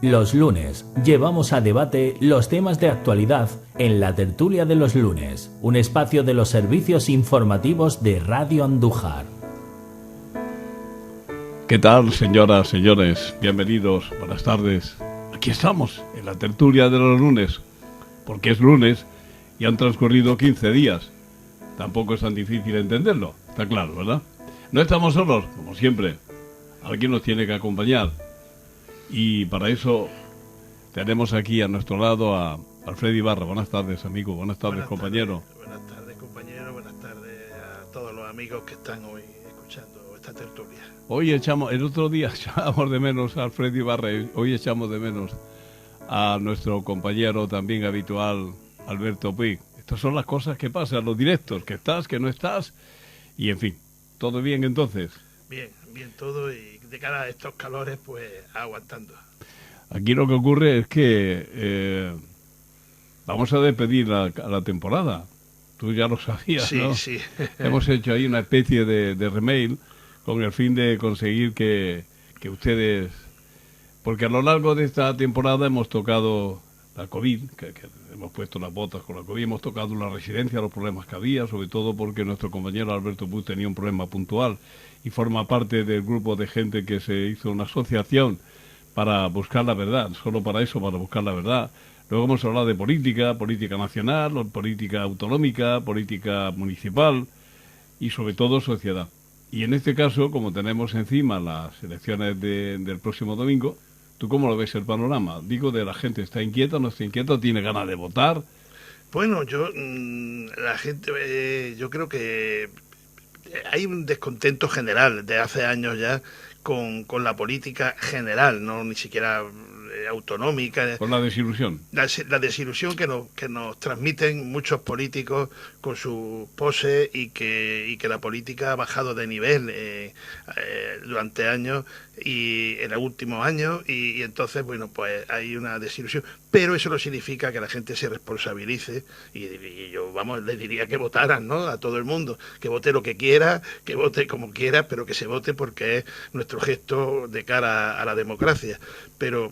Los lunes llevamos a debate los temas de actualidad en la tertulia de los lunes, un espacio de los servicios informativos de Radio Andújar. ¿Qué tal, señoras, señores? Bienvenidos, buenas tardes. Aquí estamos, en la tertulia de los lunes, porque es lunes y han transcurrido 15 días. Tampoco es tan difícil entenderlo, está claro, ¿verdad? No estamos solos, como siempre. Alguien nos tiene que acompañar. Y para eso tenemos aquí a nuestro lado a Alfredo Ibarra. Buenas tardes, amigo. Buenas tardes, compañero. Buenas tardes, compañero. Buenas tardes a todos los amigos que están hoy escuchando esta tertulia. El otro día echábamos de menos a Alfredo Ibarra. Hoy echamos de menos a nuestro compañero también habitual, Alberto Puig. Estas son las cosas que pasan, los directos, que estás, que no estás. Y en fin, ¿todo bien entonces? Bien todo, y de cara a estos calores, pues aguantando. Aquí lo que ocurre es que vamos a despedir a la temporada. Tú ya lo sabías, sí, ¿no? Sí. Hemos hecho ahí una especie de remail con el fin de conseguir que ustedes... Porque a lo largo de esta temporada hemos tocado la COVID, que hemos puesto las botas con la COVID, hemos tocado la residencia, los problemas que había, sobre todo porque nuestro compañero Alberto Puig tenía un problema puntual y forma parte del grupo de gente que se hizo una asociación para buscar la verdad, solo para eso, para buscar la verdad. Luego hemos hablado de política nacional, política autonómica, política municipal y sobre todo sociedad. Y en este caso, como tenemos encima las elecciones del próximo domingo, ¿tú cómo lo ves el panorama? Digo, de la gente, ¿está inquieta, no está inquieta, tiene ganas de votar? Bueno, la gente, yo creo que hay un descontento general de hace años ya con la política general, no ni siquiera autonómica. Con la desilusión. La desilusión que nos transmiten muchos políticos con su pose y que la política ha bajado de nivel durante años y en los últimos años y entonces, bueno, pues hay una desilusión. Pero eso no significa que la gente se responsabilice y yo, les diría que votaran, ¿no? A todo el mundo, que vote lo que quiera, que vote como quiera, pero que se vote porque es nuestro gesto de cara a la democracia. Pero,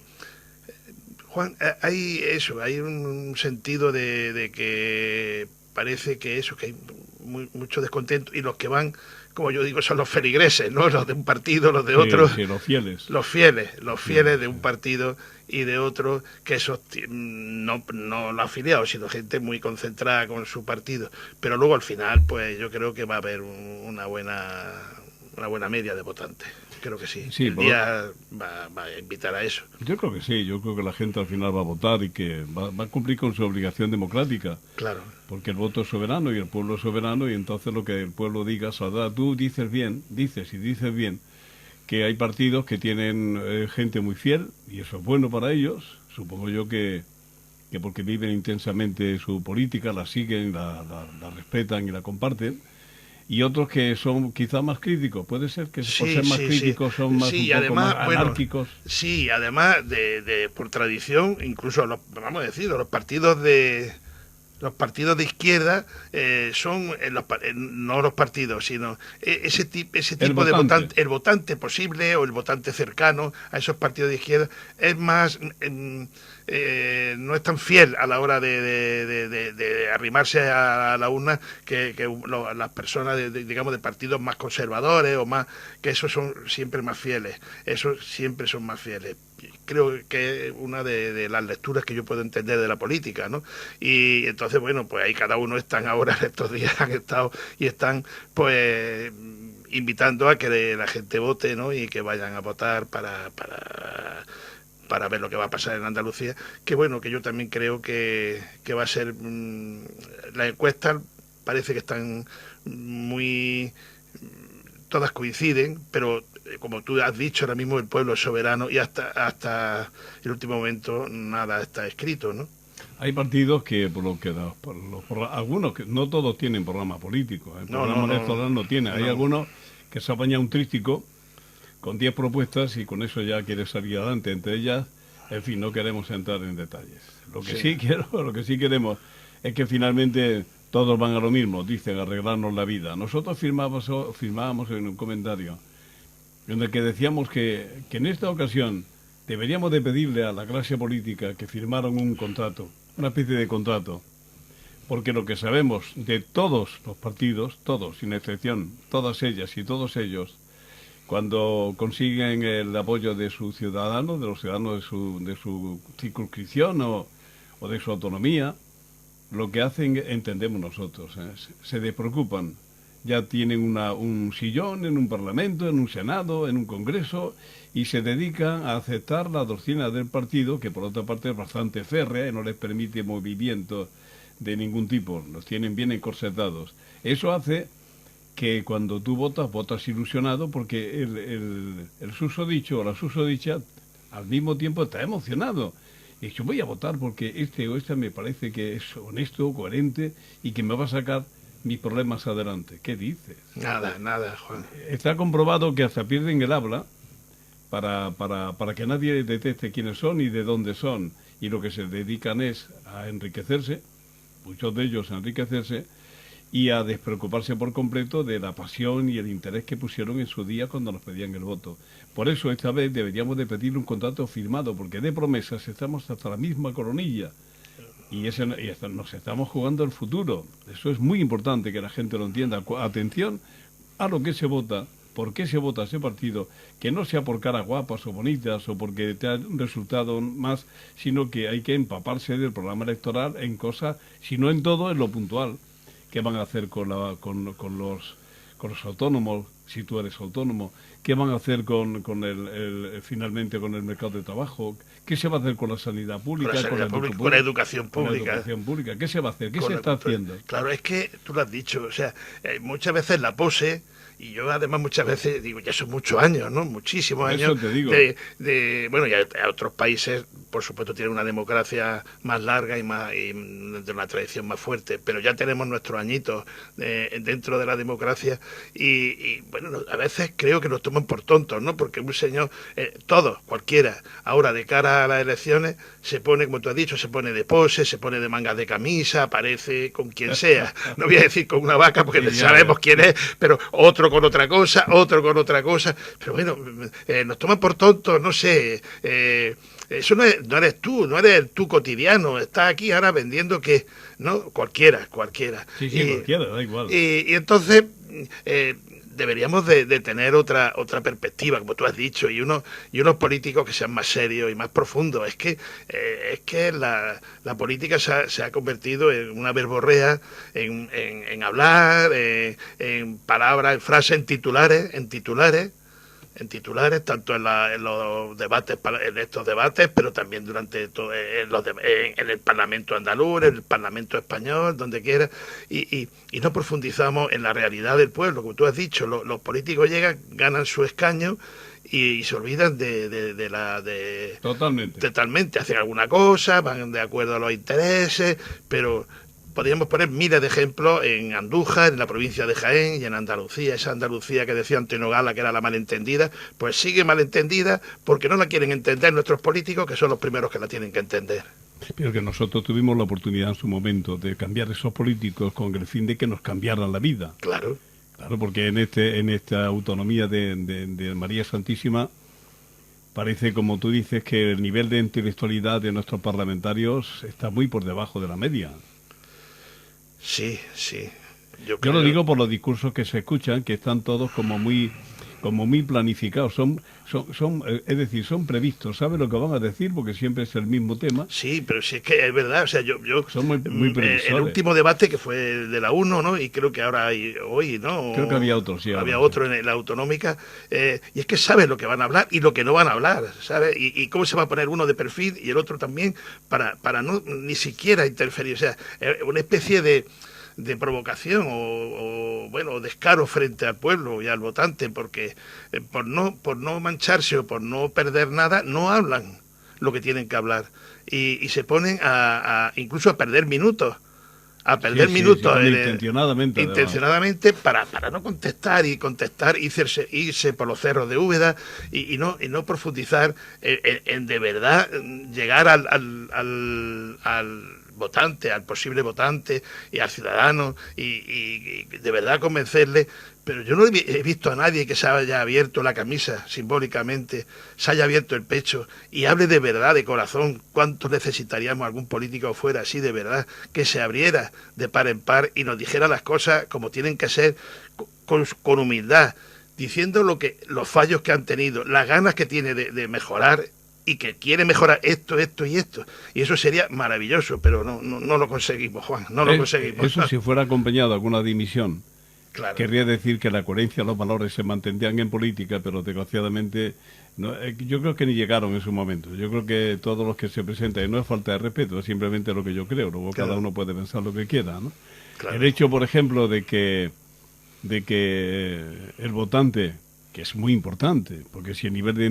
Juan, hay un sentido de que parece que hay mucho descontento y los que van, como yo digo, son los feligreses, ¿no? Los de un partido, los de otro. Sí, los fieles. Los fieles de un partido y de otro, que esos no los afiliados, sino gente muy concentrada con su partido. Pero luego al final, pues yo creo que va a haber una buena media de votantes. Creo que sí. El día va a invitar a eso. Yo creo que sí, yo creo que la gente al final va a votar y que va a cumplir con su obligación democrática. Claro. Porque el voto es soberano y el pueblo es soberano y entonces lo que el pueblo diga saldrá. Tú dices bien que hay partidos que tienen gente muy fiel y eso es bueno para ellos. Supongo yo que porque viven intensamente su política, la siguen, la respetan y la comparten. Y otros que son quizá más críticos. Puede ser que por ser más críticos son más, un poco más anárquicos. Sí, además por tradición, incluso los partidos de izquierda son no los partidos, sino ese tipo de votante, el votante posible o el votante cercano a esos partidos de izquierda es más no es tan fiel a la hora de arrimarse a la urna que las personas de partidos más conservadores o más, que esos son siempre más fieles, esos siempre son más fieles. Creo que es una de las lecturas que yo puedo entender de la política, ¿no? Y entonces, bueno, pues ahí cada uno están ahora, estos días han estado y están, pues, invitando a que la gente vote, ¿no? Y que vayan a votar para ver lo que va a pasar en Andalucía, que bueno, que yo también creo que va a ser... las encuestas parece que están todas coinciden, pero como tú has dicho, ahora mismo el pueblo es soberano y hasta el último momento nada está escrito, ¿no? Hay partidos que, algunos, que no todos tienen programa político, el programa electoral no tiene. Hay algunos que se apaña un tríptico con 10 propuestas y con eso ya quiere salir adelante. Entre ellas, en fin, no queremos entrar en detalles. Lo que sí queremos es que finalmente todos van a lo mismo, dicen, arreglarnos la vida. Nosotros firmábamos en un comentario en el que decíamos que en esta ocasión deberíamos de pedirle a la clase política que firmaron un contrato, una especie de contrato, porque lo que sabemos de todos los partidos, todos, sin excepción, todas ellas y todos ellos, cuando consiguen el apoyo de sus ciudadanos, de los ciudadanos de su circunscripción o de su autonomía, lo que hacen, entendemos nosotros, se despreocupan. Ya tienen un sillón en un parlamento, en un senado, en un congreso, y se dedican a aceptar la doctrina del partido, que por otra parte es bastante férrea y no les permite movimiento de ningún tipo, los tienen bien encorsetados. Eso hace que cuando tú votas ilusionado, porque el susodicho o la susodicha al mismo tiempo está emocionado. Y yo voy a votar porque este o esta me parece que es honesto, coherente y que me va a sacar mis problemas adelante. ¿Qué dices? Nada, Juan. Está comprobado que hasta pierden el habla para que nadie detecte quiénes son y de dónde son. Y lo que se dedican es a enriquecerse, muchos de ellos a enriquecerse, y a despreocuparse por completo de la pasión y el interés que pusieron en su día cuando nos pedían el voto. Por eso esta vez deberíamos de pedir un contrato firmado, porque de promesas estamos hasta la misma coronilla. Y nos estamos jugando el futuro. Eso es muy importante que la gente lo entienda. Atención a lo que se vota, por qué se vota ese partido, que no sea por caras guapas o bonitas o porque te ha un resultado más, sino que hay que empaparse del programa electoral en cosas, si no en todo, en lo puntual. ¿Qué van a hacer con los autónomos, si tú eres autónomo? ¿Qué van a hacer finalmente con el mercado de trabajo? ¿Qué se va a hacer con la sanidad pública? Con la educación pública. ¿Qué se va a hacer? ¿Qué se está haciendo? Claro, es que tú lo has dicho, o sea, muchas veces la pose, y yo además muchas veces digo, ya son muchos años, ¿no? Muchísimos años. Eso te digo. Bueno, ya otros países, por supuesto, tienen una democracia más larga y de una tradición más fuerte, pero ya tenemos nuestros añitos dentro de la democracia y bueno, a veces creo que nos toman por tontos, ¿no? Porque un señor, todos, cualquiera, ahora de cara a las elecciones, se pone, como tú has dicho, se pone de pose, se pone de mangas de camisa, aparece con quien sea. No voy a decir con una vaca porque sí, sabemos quién es, pero otro con otra cosa, pero bueno, nos toman por tontos, no sé, eso no eres tú, no eres tú cotidiano, estás aquí ahora vendiendo que, ¿no? Cualquiera. Sí, cualquiera, da igual. Y entonces deberíamos de tener otra perspectiva, como tú has dicho, y unos políticos que sean más serios y más profundos. Es que la política se ha convertido en una verborrea, en hablar, en palabras, en frases, en titulares, tanto en los debates, en estos debates, pero también durante todo, en el Parlamento andaluz, en el Parlamento español, donde quiera, y no profundizamos en la realidad del pueblo. Como tú has dicho, los políticos llegan, ganan su escaño y se olvidan Totalmente, hacen alguna cosa, van de acuerdo a los intereses, pero podríamos poner miles de ejemplos en Andújar, en la provincia de Jaén y en Andalucía. Esa Andalucía que decía Antonio Gala que era la malentendida, pues sigue malentendida porque no la quieren entender nuestros políticos, que son los primeros que la tienen que entender. Pero que nosotros tuvimos la oportunidad en su momento de cambiar esos políticos con el fin de que nos cambiaran la vida. Claro, porque en esta autonomía de María Santísima parece, como tú dices, que el nivel de intelectualidad de nuestros parlamentarios está muy por debajo de la media. Sí. Yo lo digo por los discursos que se escuchan, que están todos como muy planificados, es decir, son previstos, ¿sabes lo que van a decir? Porque siempre es el mismo tema. Sí, pero sí es que es verdad, o sea, yo son muy previsores. El último debate que fue de la 1, ¿no? Y creo que ahora hoy, ¿no? Creo que había otro, sí. Había otro en la autonómica, y es que sabes lo que van a hablar y lo que no van a hablar, ¿sabes? Y cómo se va a poner uno de perfil y el otro también para no ni siquiera interferir, o sea, una especie de provocación o descaro frente al pueblo y al votante, porque por no mancharse o por no perder nada no hablan lo que tienen que hablar y se ponen incluso a perder minutos intencionadamente para no contestar y irse por los cerros de Úbeda y no profundizar en de verdad llegar al votante, al posible votante y al ciudadano y de verdad convencerle. Pero yo no he visto a nadie que se haya abierto la camisa simbólicamente, se haya abierto el pecho y hable de verdad, de corazón. ¿Cuánto necesitaríamos algún político fuera así de verdad, que se abriera de par en par y nos dijera las cosas como tienen que ser, con humildad, diciendo los fallos que han tenido, las ganas que tiene de mejorar y que quiere mejorar esto y esto? Y eso sería maravilloso, pero no lo conseguimos, Juan, no lo conseguimos. Eso si fuera acompañado de alguna dimisión. Claro. Querría decir que la coherencia, los valores se mantendrían en política, pero desgraciadamente yo creo que ni llegaron en su momento. Yo creo que todos los que se presentan, y no es falta de respeto, es simplemente lo que yo creo, luego cada uno puede pensar lo que quiera, ¿no? Claro. El hecho, por ejemplo, de que el votante, que es muy importante, porque si el nivel de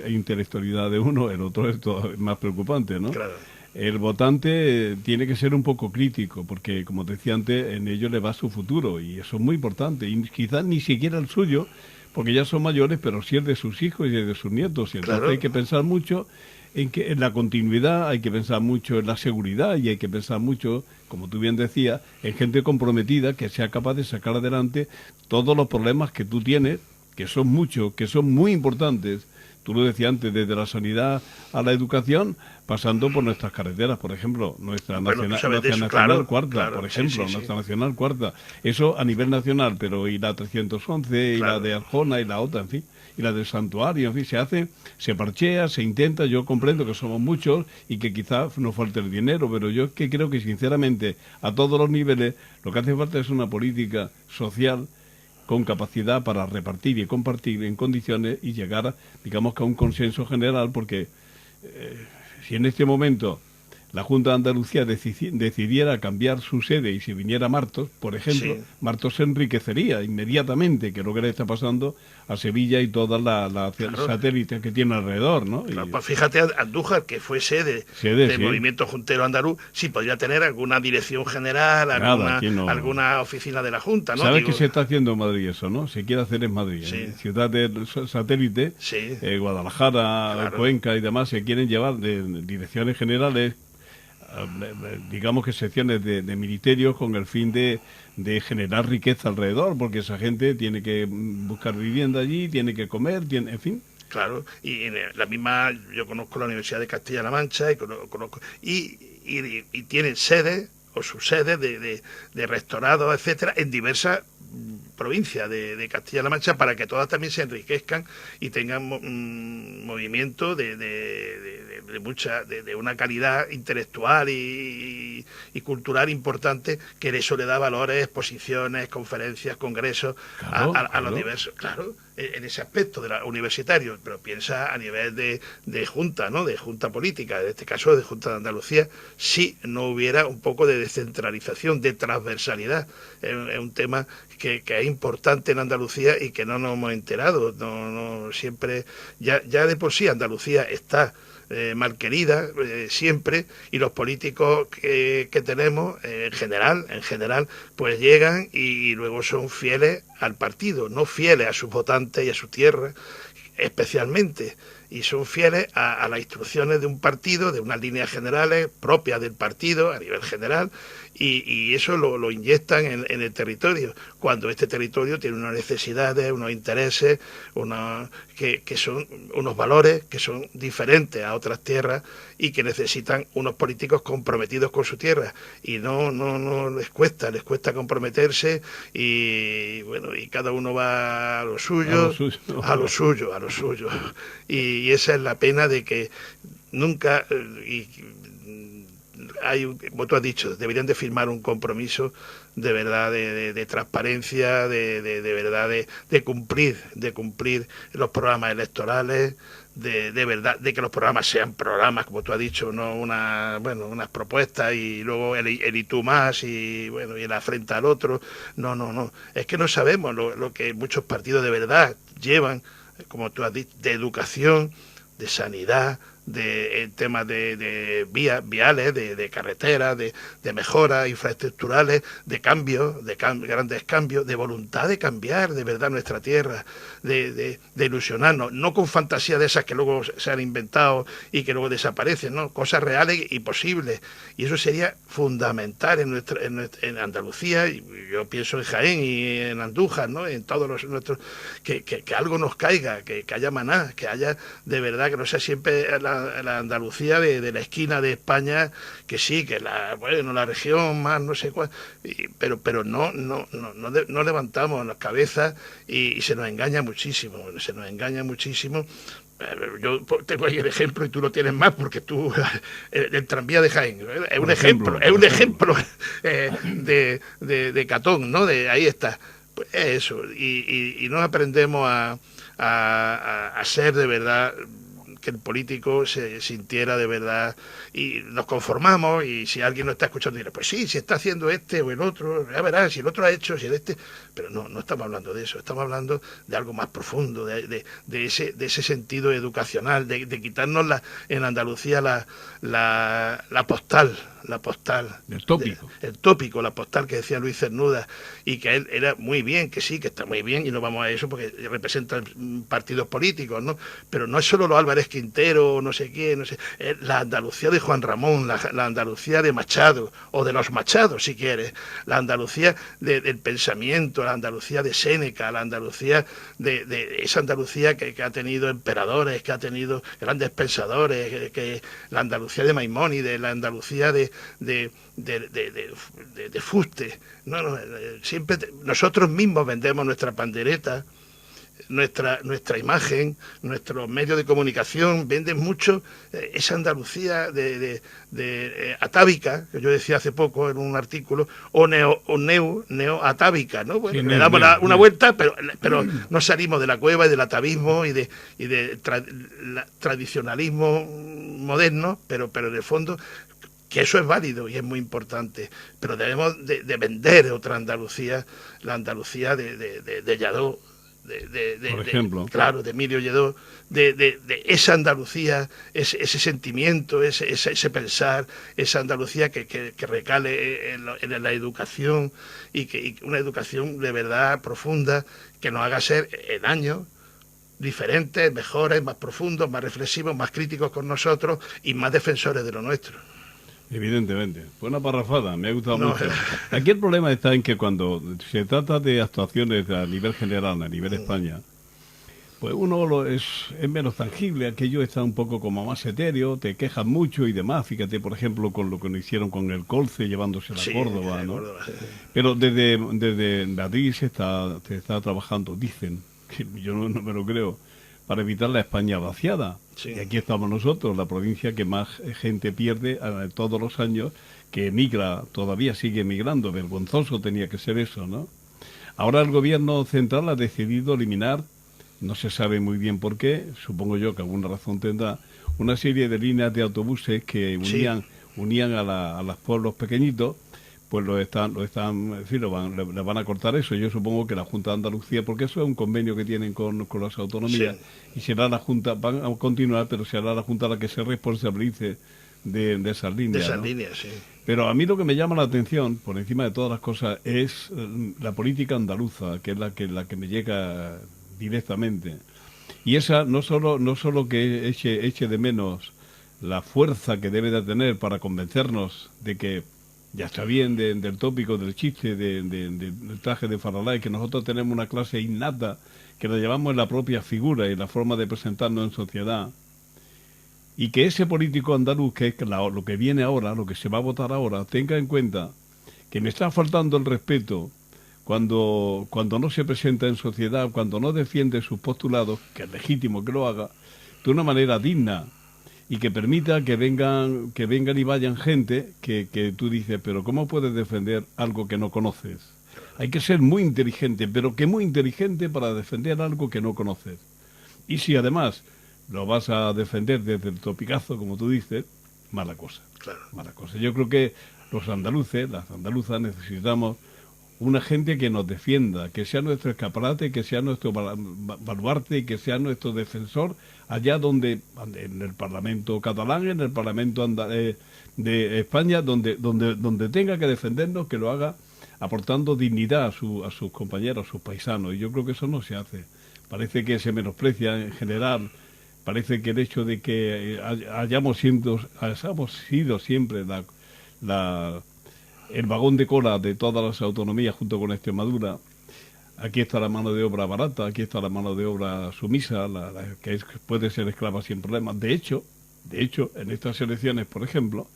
intelectualidad de uno, el otro es más preocupante, ¿no? Claro. El votante tiene que ser un poco crítico, porque, como te decía antes, en ello le va su futuro, y eso es muy importante, y quizás ni siquiera el suyo, porque ya son mayores, pero sí el de sus hijos y el de sus nietos, y entonces hay que pensar mucho en la continuidad, hay que pensar mucho en la seguridad, y hay que pensar mucho, como tú bien decías, en gente comprometida que sea capaz de sacar adelante todos los problemas que tú tienes, que son muchos, que son muy importantes. Tú lo decías antes, desde la sanidad a la educación, pasando por nuestras carreteras, por ejemplo, nuestra nacional cuarta, por ejemplo, nuestra nacional cuarta. Eso a nivel nacional, pero y la 311, y la de Arjona, y la otra, en fin, y la del Santuario, en fin, se parchea, se intenta. Yo comprendo que somos muchos y que quizás nos falte el dinero, pero yo es que creo que, sinceramente, a todos los niveles, lo que hace falta es una política social con capacidad para repartir y compartir en condiciones y llegar, digamos, que a un consenso general, porque si en este momento la Junta de Andalucía decidiera cambiar su sede y si viniera Martos, por ejemplo, sí, Martos se enriquecería inmediatamente, que es lo que le está pasando a Sevilla y todas las satélites que tiene alrededor, ¿no? Claro, pues fíjate, Andújar, que fue sede del movimiento juntero andaluz, sí podría tener alguna dirección general, alguna oficina de la Junta, ¿no? ¿Sabes qué se está haciendo en Madrid eso, no? Se quiere hacer en Madrid, en ciudad de satélite, Guadalajara, Cuenca y demás, se quieren llevar de direcciones generales, digamos que secciones de ministerios con el fin de generar riqueza alrededor, porque esa gente tiene que buscar vivienda allí, tiene que comer, en fin. Claro, y en la misma, yo conozco la Universidad de Castilla-La Mancha y tienen sedes o subsedes de rectorados, etcétera, en diversas provincias de Castilla-La Mancha, para que todas también se enriquezcan y tengan movimiento de una calidad intelectual y cultural importante, que eso le da valores, exposiciones, conferencias, congresos a los diversos, claro, en ese aspecto de la universitario. Pero piensa a nivel de junta, ¿no? De junta política, en este caso de Junta de Andalucía, si no hubiera un poco de descentralización, de transversalidad. Es un tema que es importante en Andalucía y que no nos hemos enterado. No siempre, ya de por sí Andalucía está mal querida siempre, y los políticos que tenemos en general pues llegan y luego son fieles al partido, no fieles a sus votantes y a su tierra especialmente, y son fieles a las instrucciones de un partido, de unas líneas generales propias del partido a nivel general, y eso lo inyectan en el territorio, cuando este territorio tiene unas necesidades, unos intereses, que son unos valores que son diferentes a otras tierras y que necesitan unos políticos comprometidos con su tierra, y no les cuesta comprometerse, y bueno, y cada uno va a lo suyo, a lo suyo. Y esa es la pena de que nunca, como tú has dicho, deberían de firmar un compromiso de verdad de transparencia, de verdad de cumplir los programas electorales, de verdad, de que los programas sean programas, como tú has dicho, no unas propuestas y luego el y tú más y bueno, y la frente al otro. No, es que no sabemos lo que muchos partidos de verdad llevan, como tú has dicho, de educación, de sanidad, temas de vías viales, de carreteras, de mejoras infraestructurales, de cambios, grandes cambios, de voluntad de cambiar de verdad nuestra tierra, de ilusionarnos, no con fantasía de esas que luego se han inventado y que luego desaparecen, ¿no? Cosas reales y posibles. Y eso sería fundamental en Andalucía, y yo pienso en Jaén y en Andújar, ¿no? En todos nuestros, que algo nos caiga, que haya maná, que haya de verdad, que no sea siempre la Andalucía de la esquina de España, que sí, que la región más no sé cuál, pero no levantamos las cabezas y se nos engaña muchísimo, Yo tengo ahí el ejemplo y tú lo tienes más porque tú el tranvía de Jaén es un ejemplo de Catón, ¿no? Ahí está, pues eso, y no aprendemos a ser de verdad, que el político se sintiera de verdad, y nos conformamos, y si alguien nos está escuchando dirá, pues sí, si está haciendo este o el otro, ya verás, si el otro ha hecho, si el este, pero no estamos hablando de eso, estamos hablando de algo más profundo, de ese sentido educacional, de quitarnos en Andalucía la postal, el tópico. El tópico, la postal que decía Luis Cernuda, y que él era muy bien, que sí, que está muy bien, y no vamos a eso porque representan partidos políticos, ¿no? Pero no es solo los Álvarez Quintero, no sé qué, no sé, la Andalucía de Juan Ramón, la Andalucía de Machado, o de los Machados, si quieres, la Andalucía del pensamiento, la Andalucía de Séneca, la Andalucía de esa Andalucía que ha tenido emperadores, que ha tenido grandes pensadores, que la Andalucía de Maimónides, la Andalucía de fuste. Siempre nosotros mismos vendemos nuestra pandereta, nuestra imagen, nuestros medios de comunicación venden mucho esa Andalucía atávica, que yo decía hace poco en un artículo, o neo-atávica, ¿no? Bueno, sí, le damos una vuelta, pero no salimos de la cueva y del atavismo y de tradicionalismo moderno, pero en el fondo, que eso es válido y es muy importante, pero debemos de vender otra Andalucía, la Andalucía de Lladó, por ejemplo, claro, de Emilio Lledó, de esa Andalucía, ese sentimiento, ese pensar, esa Andalucía que recale en la educación, y una educación de verdad profunda, que nos haga ser en años diferentes, mejores, más profundos, más reflexivos, más críticos con nosotros y más defensores de lo nuestro. Evidentemente. Fue una parrafada, me ha gustado mucho. Aquí el problema está en que cuando se trata de actuaciones a nivel general, a nivel España, pues uno es menos tangible, aquello está un poco como más etéreo, te quejas mucho y demás. Fíjate, por ejemplo, con lo que nos hicieron con el Colce, llevándose a Córdoba, ¿no? Córdoba. Pero desde Madrid se está trabajando, dicen, que yo no me lo creo, para evitar la España vaciada. Sí. Y aquí estamos nosotros, la provincia que más gente pierde todos los años, que emigra, todavía sigue emigrando. Vergonzoso tenía que ser eso, ¿no? Ahora el gobierno central ha decidido eliminar, no se sabe muy bien por qué, supongo yo que alguna razón tendrá, una serie de líneas de autobuses que unían a los pueblos pequeñitos, pues le van a cortar eso. Yo supongo que la Junta de Andalucía, porque eso es un convenio que tienen con las autonomías, y será la Junta, van a continuar, pero será la Junta la que se responsabilice de esas líneas. De esas líneas, sí. Pero a mí lo que me llama la atención, por encima de todas las cosas, es la política andaluza, que es la que me llega directamente. Y esa no solo que eche de menos la fuerza que debe de tener para convencernos de que ya está bien del tópico, del chiste, del traje de Faralay, que nosotros tenemos una clase innata que la llevamos en la propia figura y la forma de presentarnos en sociedad, y que ese político andaluz, que es lo que viene ahora, lo que se va a votar ahora, tenga en cuenta que me está faltando el respeto cuando no se presenta en sociedad, cuando no defiende sus postulados, que es legítimo que lo haga, de una manera digna, y que permita que vengan y vayan gente que tú dices, pero ¿cómo puedes defender algo que no conoces? Hay que ser muy inteligente, pero que muy inteligente para defender algo que no conoces. Y si además lo vas a defender desde el topicazo, como tú dices, mala cosa. Claro. Mala cosa. Yo creo que los andaluces, las andaluzas, necesitamos una gente que nos defienda, que sea nuestro escaparate, que sea nuestro baluarte, que sea nuestro defensor allá donde, en el Parlamento catalán, en el Parlamento de España, donde tenga que defendernos, que lo haga aportando dignidad a sus compañeros, a sus paisanos. Y yo creo que eso no se hace. Parece que se menosprecia en general. Parece que el hecho de que hayamos sido siempre el vagón de cola de todas las autonomías junto con Extremadura. Aquí está la mano de obra barata, aquí está la mano de obra sumisa, puede ser esclava sin problemas. De hecho, en estas elecciones, por ejemplo,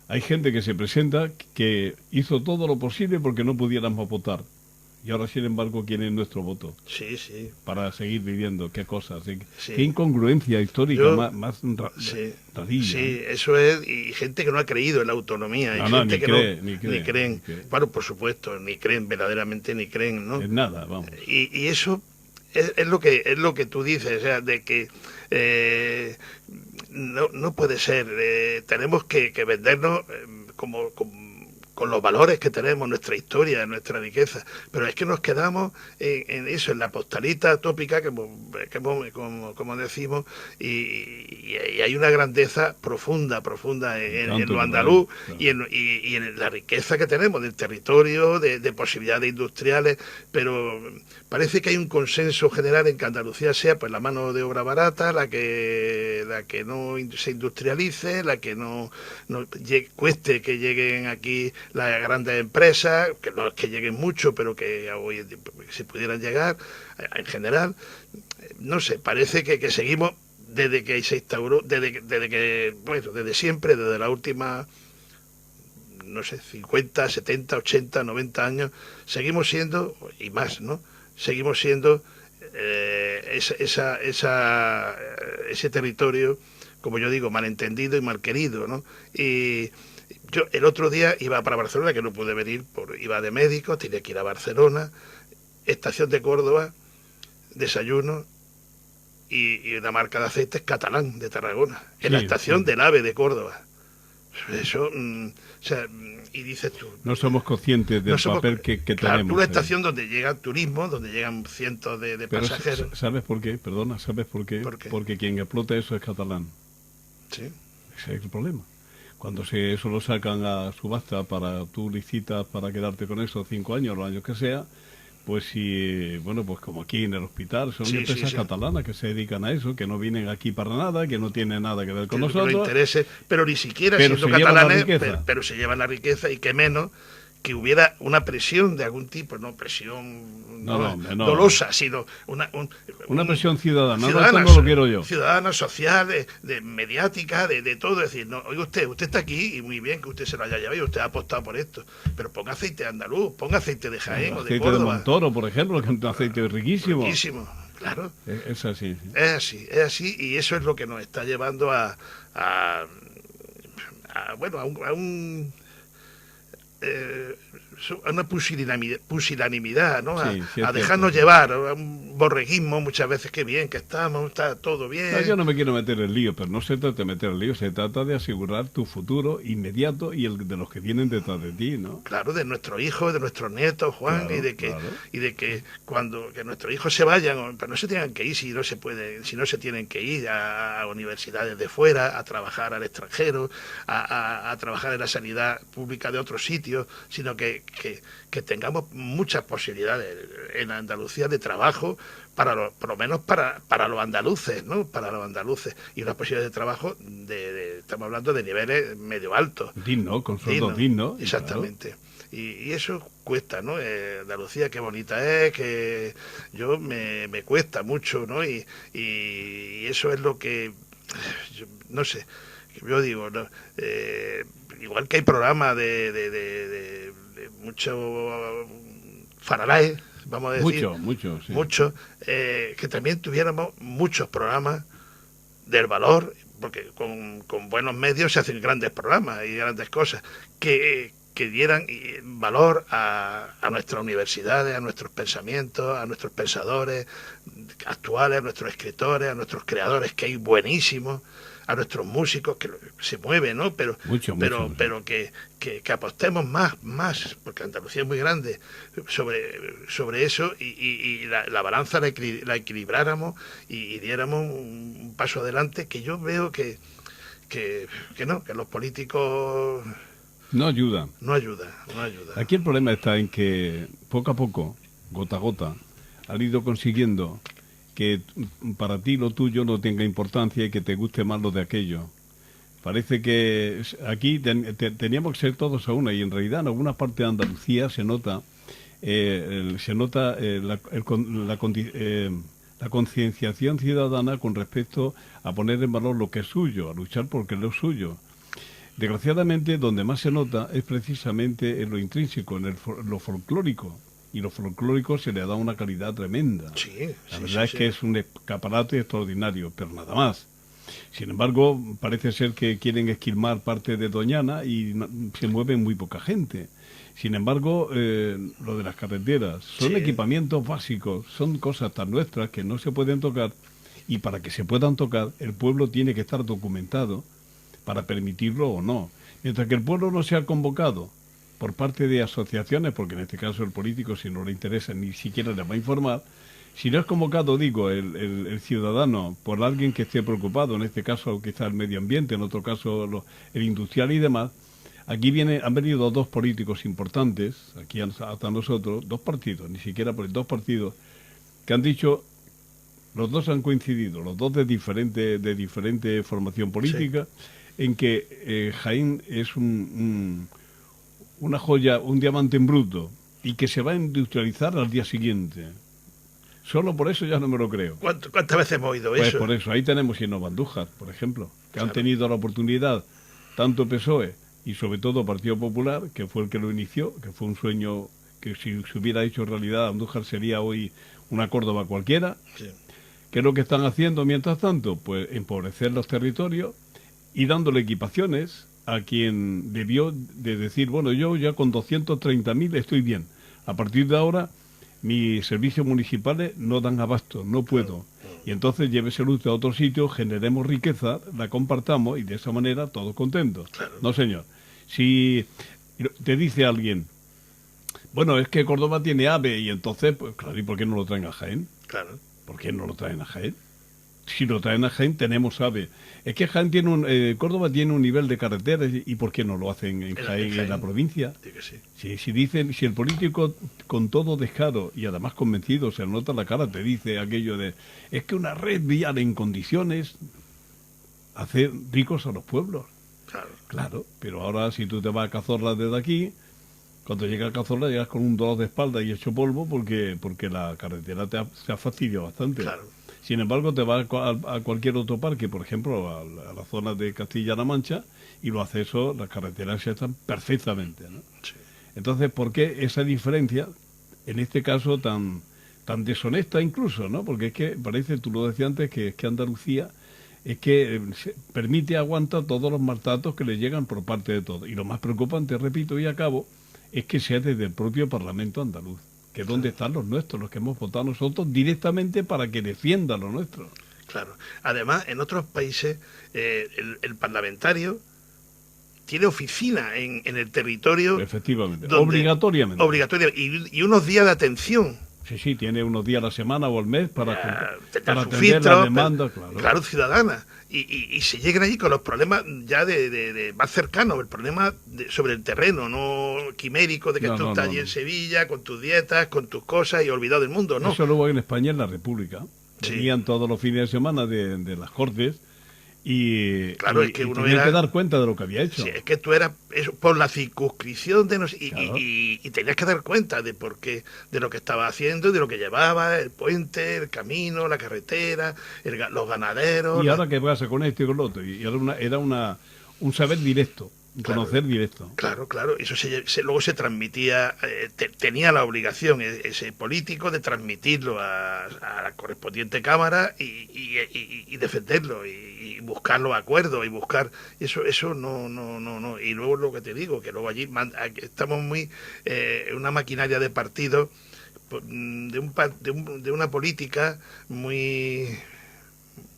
hay gente que se presenta que hizo todo lo posible porque no pudiéramos votar. Y ahora, sin embargo, quieren nuestro voto. Sí, sí. Para seguir viviendo. Qué cosas. Sí. Qué incongruencia histórica más sí, rarilla. Sí, eso es. Y gente que no ha creído en la autonomía. Y gente que ni creen. Bueno, por supuesto, ni creen, verdaderamente ni creen, ¿no? En nada, vamos. Y eso es lo que tú dices, o sea, de que no puede ser. Tenemos que vendernos con los valores que tenemos, nuestra historia, nuestra riqueza, pero es que nos quedamos en eso, en la postalita tópica, como decimos, y hay una grandeza profunda en lo andaluz, claro. y en la riqueza que tenemos del territorio, de posibilidades industriales, pero parece que hay un consenso general en que Andalucía sea pues la mano de obra barata, la que no se industrialice, la que no cueste que lleguen aquí las grandes empresas, que no es que lleguen mucho, pero que hoy si pudieran llegar, en general, no sé, parece que seguimos desde que se instauró, desde siempre, desde la última, no sé, 50, 70, 80, 90 años, seguimos siendo, y más, ¿no? Seguimos siendo ese territorio, como yo digo, malentendido y mal querido, ¿no? Y yo el otro día iba para Barcelona, que no pude venir, iba de médico, tenía que ir a Barcelona, estación de Córdoba, desayuno, y una marca de aceites Catalán, de Tarragona, en la estación del AVE de Córdoba. Eso, o sea, y dices tú... No somos conscientes del papel que tenemos. Una estación donde llega turismo, donde llegan cientos de pasajeros. ¿Sabes por qué? Perdona, ¿sabes por qué? ¿Por qué? Porque quien explota eso es catalán. Sí. Ese es el problema. Cuando eso lo sacan a subasta para tú licitas para quedarte con eso 5 años, los años que sea, pues si, bueno, pues como aquí en el hospital, son empresas catalanas que se dedican a eso, que no vienen aquí para nada, que no tienen nada que ver con nosotros. No interese, pero ni siquiera siendo catalanes, pero se llevan la riqueza, y que menos que hubiera una presión de algún tipo, no presión dolosa, sino una presión ciudadana, no lo quiero yo. Ciudadana, social, de mediática, de todo. Es decir, no, oiga, usted está aquí y muy bien que usted se lo haya llevado y usted ha apostado por esto, pero ponga aceite de andaluz, ponga aceite de Jaén o de Córdoba. Aceite de Montoro, por ejemplo, que es un aceite riquísimo. Riquísimo, claro. Es así. Es así, y eso es lo que nos está llevando a una pusilanimidad, ¿no? A dejarnos llevar, a un borreguismo muchas veces. Que bien que estamos, está todo bien. No, yo no me quiero meter en lío, pero no se trata de meter en lío, se trata de asegurar tu futuro inmediato y el de los que vienen detrás de ti, ¿no? Claro, de nuestros hijos, de nuestros nietos, Juan, claro, y de que cuando que nuestros hijos se vayan, pero no se tengan que ir si no se tienen que ir a universidades de fuera, a trabajar al extranjero, a trabajar en la sanidad pública de otros sitios, sino que tengamos muchas posibilidades en Andalucía de trabajo, por lo menos para los andaluces, ¿no? Para los andaluces, y unas posibilidades de trabajo estamos hablando de niveles medio altos. Digno, con sueldos dignos. Exactamente. Claro. Y eso cuesta, ¿no? Andalucía, qué bonita es, que yo me cuesta mucho, ¿no? Y eso es lo que, no sé, yo digo, ¿no? Igual que hay programas de mucho faralae, vamos a decir. Mucho, que también tuviéramos muchos programas del valor, porque con buenos medios se hacen grandes programas y grandes cosas, que que dieran valor a nuestras universidades, a nuestros pensamientos, a nuestros pensadores actuales, a nuestros escritores, a nuestros creadores, que hay buenísimos, a nuestros músicos, que se mueven, ¿no? Pero que apostemos más, porque Andalucía es muy grande, sobre eso, y la balanza la equilibráramos y diéramos un paso adelante, que yo veo que los políticos no ayuda. No ayuda. Aquí el problema está en que poco a poco, gota a gota, han ido consiguiendo que para ti lo tuyo no tenga importancia y que te guste más lo de aquello. Parece que aquí teníamos que ser todos a una, y en realidad en alguna parte de Andalucía se nota la concienciación ciudadana con respecto a poner en valor lo que es suyo, a luchar porque lo es suyo. Desgraciadamente, donde más se nota es precisamente en lo intrínseco, en lo folclórico. Y lo folclórico se le da una calidad tremenda. La verdad es que es un escaparate extraordinario, pero nada más. Sin embargo, parece ser que quieren esquilmar parte de Doñana y se mueve muy poca gente. Sin embargo, lo de las carreteras son equipamientos básicos, son cosas tan nuestras que no se pueden tocar, y para que se puedan tocar, el pueblo tiene que estar documentado para permitirlo o no. Mientras que el pueblo no sea convocado por parte de asociaciones, porque en este caso el político, si no le interesa, ni siquiera le va a informar, si no es convocado, el ciudadano, por alguien que esté preocupado, en este caso quizá el medio ambiente, en otro caso el industrial y demás, aquí han venido dos políticos importantes, aquí hasta nosotros, dos partidos, ni siquiera dos partidos, que han dicho, los dos han coincidido, los dos de diferente formación política, en que Jaén es una joya, un diamante en bruto, y que se va a industrializar al día siguiente. Solo por eso ya no me lo creo. ¿Cuántas veces hemos oído eso? Pues por eso, ahí tenemos Innova Andújar, por ejemplo, que han tenido la oportunidad, tanto PSOE y sobre todo Partido Popular, que fue el que lo inició, que fue un sueño que si se hubiera hecho realidad, Andújar sería hoy una Córdoba cualquiera. ¿Qué es lo que están haciendo mientras tanto? Pues empobrecer los territorios y dándole equipaciones a quien debió de decir, bueno, yo ya con 230.000 estoy bien. A partir de ahora, mis servicios municipales no dan abasto, no puedo. Y entonces llévese luz a otro sitio, generemos riqueza, la compartamos y de esa manera todos contentos. No, señor. Si te dice alguien, bueno, es que Córdoba tiene AVE y entonces, pues claro, ¿y por qué no lo traen a Jaén? Claro. ¿Por qué no lo traen a Jaén? Si lo traen a Jaén, tenemos AVE. Es que Jaén Córdoba tiene un nivel de carreteras, ¿y por qué no lo hacen en Jaén, en la provincia? Si el político con todo descaro y además convencido, se nota la cara, te dice aquello de, es que una red vial en condiciones hace ricos a los pueblos. Claro, pero ahora si tú te vas a Cazorla desde aquí, cuando llegas a Cazorla llegas con un dolor de espalda y hecho polvo porque la carretera se ha fastidiado bastante. Sin embargo, te vas a cualquier otro parque, por ejemplo, a la zona de Castilla-La Mancha, y los accesos, las carreteras están perfectamente, ¿no? Entonces, ¿por qué esa diferencia, en este caso tan deshonesta incluso, ¿no? Porque es que parece, tú lo decías antes, que Andalucía es que permite, aguanta todos los maltratos que le llegan por parte de todos. Y lo más preocupante, repito y acabo, es que sea desde el propio Parlamento andaluz, que es donde están los nuestros, los que hemos votado nosotros directamente para que defiendan lo nuestro. Claro. Además, en otros países, el parlamentario tiene oficina en el territorio. Efectivamente, obligatoriamente. Y unos días de atención. Sí, tiene unos días a la semana o al mes para atender la demanda, claro, ciudadana. Y se llegan allí con los problemas ya de más cercanos, el problema sobre el terreno, no quimérico, de que tú estás allí en Sevilla, con tus dietas, con tus cosas y olvidado del mundo, ¿no? Eso luego en España, en la República. Venían todos los fines de semana de las Cortes y, claro, es que uno tenía que dar cuenta de lo que había hecho. Sí, es que tú eras por la circunscripción y tenías que dar cuenta de por qué, de lo que estaba haciendo, de lo que llevaba, el puente, el camino, la carretera, los ganaderos. Y ahora qué pasa con esto y con lo otro. Y era un saber directo. conocer directo. Claro, claro. Eso luego se transmitía, tenía la obligación ese político de transmitirlo a la correspondiente cámara y defenderlo y buscar los acuerdos y buscar eso no. Y luego lo que te digo, que luego allí estamos muy una maquinaria de partido de una política muy,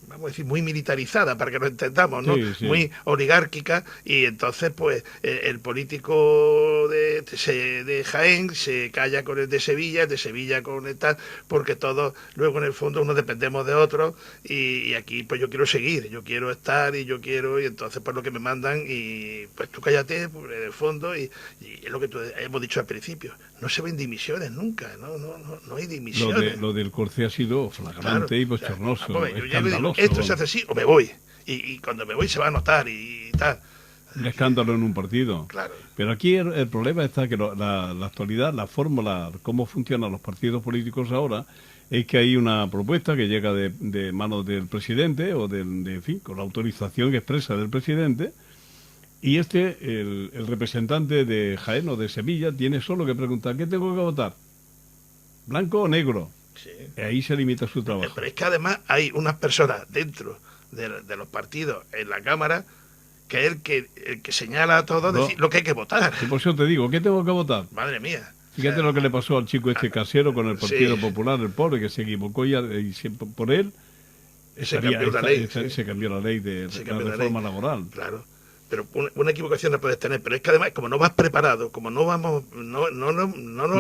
vamos a decir, muy militarizada, para que nos entendamos, ¿no? Sí, sí. Muy oligárquica, y entonces pues el político de Jaén se calla con el de Sevilla con el tal, porque todos luego en el fondo unos dependemos de otros, y aquí pues yo quiero seguir, yo quiero estar y entonces pues lo que me mandan, y pues tú cállate pues, en el fondo, y es lo que hemos dicho al principio, no se ven dimisiones nunca, no hay dimisiones. Lo del Corcé ha sido flagrante, claro, y bochornoso, escandaloso. Esto se hace así o me voy, y cuando me voy se va a notar y tal. Un escándalo en un partido. Claro. Pero aquí el problema está que la actualidad, la fórmula, cómo funcionan los partidos políticos ahora, es que hay una propuesta que llega de manos del presidente, o en fin, con la autorización expresa del presidente, y el representante de Jaén o de Sevilla tiene solo que preguntar: ¿qué tengo que votar? ¿Blanco o negro? Sí. Y ahí se limita su trabajo. Pero es que además hay unas personas dentro de los partidos en la Cámara que es el que señala a todos decir lo que hay que votar. Y por eso te digo, ¿qué tengo que votar? Madre mía. Fíjate lo que le pasó al chico casero con el Partido Popular, el pobre, que se equivocó y por él se cambió la ley. Se cambió la ley de la reforma laboral. Claro. Pero una equivocación la puedes tener, pero es que además, como no vas preparado, como no vamos, no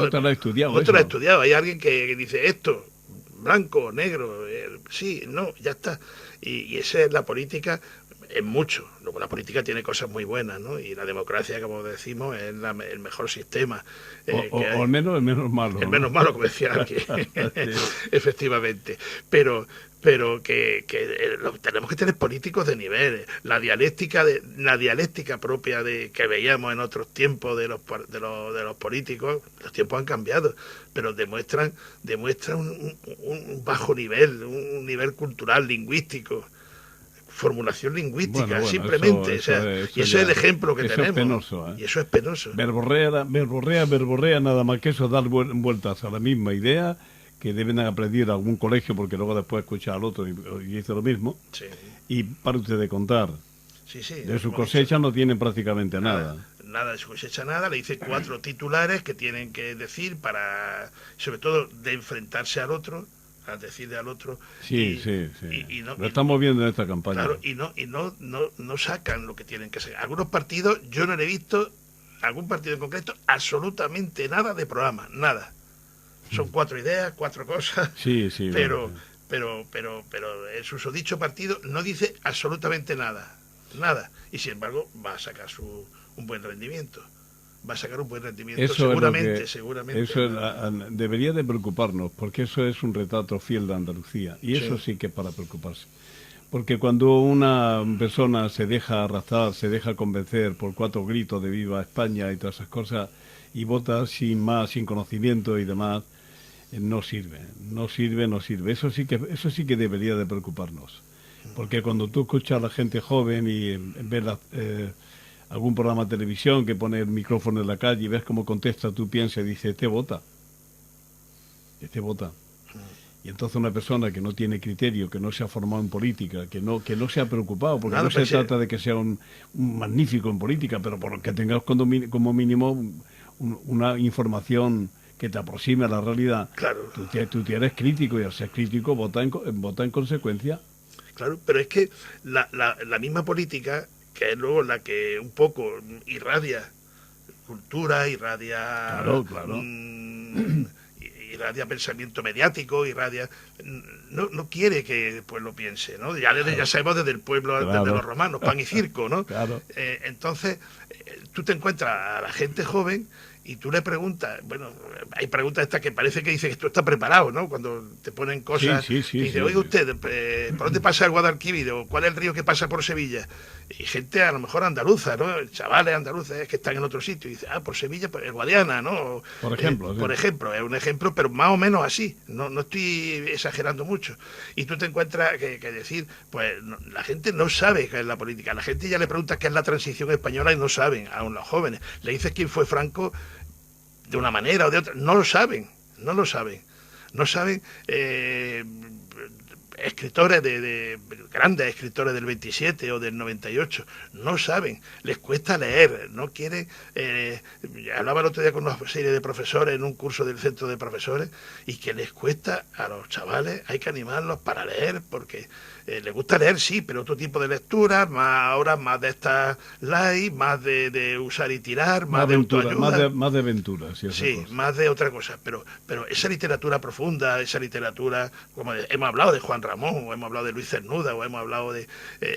te lo has estudiado. No te lo has estudiado. Hay alguien que dice esto, blanco, negro, sí, no, ya está. Y esa es la política, es mucho. Luego la política tiene cosas muy buenas, ¿no? Y la democracia, como decimos, es el mejor sistema. O al menos el menos malo. El menos malo, como decía alguien. Efectivamente. Pero que tenemos que tener políticos de nivel. La dialéctica propia que veíamos en otros tiempos de los políticos, los tiempos han cambiado, pero demuestran un bajo nivel, un nivel cultural, lingüístico, formulación lingüística, simplemente. Eso es el ejemplo que tenemos. Es penoso, Y eso es penoso. Verborrea, nada más que eso, dar vueltas a la misma idea, que deben aprender a algún colegio, porque luego después escucha al otro y dice lo mismo. Sí. Y para usted de contar. Sí, de su cosecha no tienen prácticamente nada. Nada de su cosecha, nada. Le dice 4 titulares que tienen que decir para, sobre todo, de enfrentarse al otro, a decirle al otro. Sí. Lo estamos viendo en esta campaña. Claro, y no sacan lo que tienen que sacar. Algunos partidos, yo no le he visto, algún partido en concreto, absolutamente nada de programa, nada. Son 4 ideas, 4 cosas. Sí. Pero el susodicho partido no dice absolutamente nada. Y sin embargo va a sacar un buen rendimiento. Va a sacar un buen rendimiento, eso seguramente. Eso debería de preocuparnos, porque eso es un retrato fiel de Andalucía. Y eso sí que es para preocuparse. Porque cuando una persona se deja arrastrar, se deja convencer por 4 gritos de viva España y todas esas cosas, y vota sin conocimiento y demás, no sirve. Eso sí que debería de preocuparnos. Porque cuando tú escuchas a la gente joven y ves algún programa de televisión que pone el micrófono en la calle y ves cómo contesta, tú piensas y dices, este vota. Y entonces una persona que no tiene criterio, que no se ha formado en política, que no se ha preocupado, porque no se trata de que sea un magnífico en política, pero por que tengas como mínimo una información que te aproxime a la realidad. Claro. Tú eres crítico, y al ser crítico vota en consecuencia. Claro, pero es que la misma política, que es luego la que un poco irradia cultura, irradia irradia pensamiento mediático, no quiere que el pueblo piense, ¿no? Ya sabemos desde el pueblo, desde los romanos, pan y circo, ¿no? Claro. Entonces, tú te encuentras a la gente joven y tú le preguntas, bueno, hay preguntas estas que parece que dice que tú estás preparado, ¿no? Cuando te ponen cosas, y dice, oiga usted, ¿por dónde pasa el Guadalquivir? ¿O cuál es el río que pasa por Sevilla? Y gente a lo mejor andaluza, ¿no? Chavales andaluces que están en otro sitio, y dice, por Sevilla, pues el Guadiana, ¿no? Por ejemplo. Por ejemplo, es un ejemplo, pero más o menos así, no estoy exagerando mucho. Y tú te encuentras que decir, pues la gente no sabe qué es la política, la gente ya le pregunta qué es la transición española y no sabe. saben, aún los jóvenes. Le dices quién fue Franco de una manera o de otra, no lo saben. No saben escritores grandes escritores del 27 o del 98, no saben, les cuesta leer, no quieren. Hablaba el otro día con una serie de profesores en un curso del centro de profesores, y que les cuesta a los chavales, hay que animarlos para leer, porque les gusta leer, sí, pero otro tipo de lectura, ahora más de estas light, más de usar y tirar, más de autoayuda, más de aventuras, sí, más de otra cosa, pero esa literatura profunda, esa literatura, como hemos hablado de Juan Ramón, o hemos hablado de Luis Cernuda, o hemos hablado de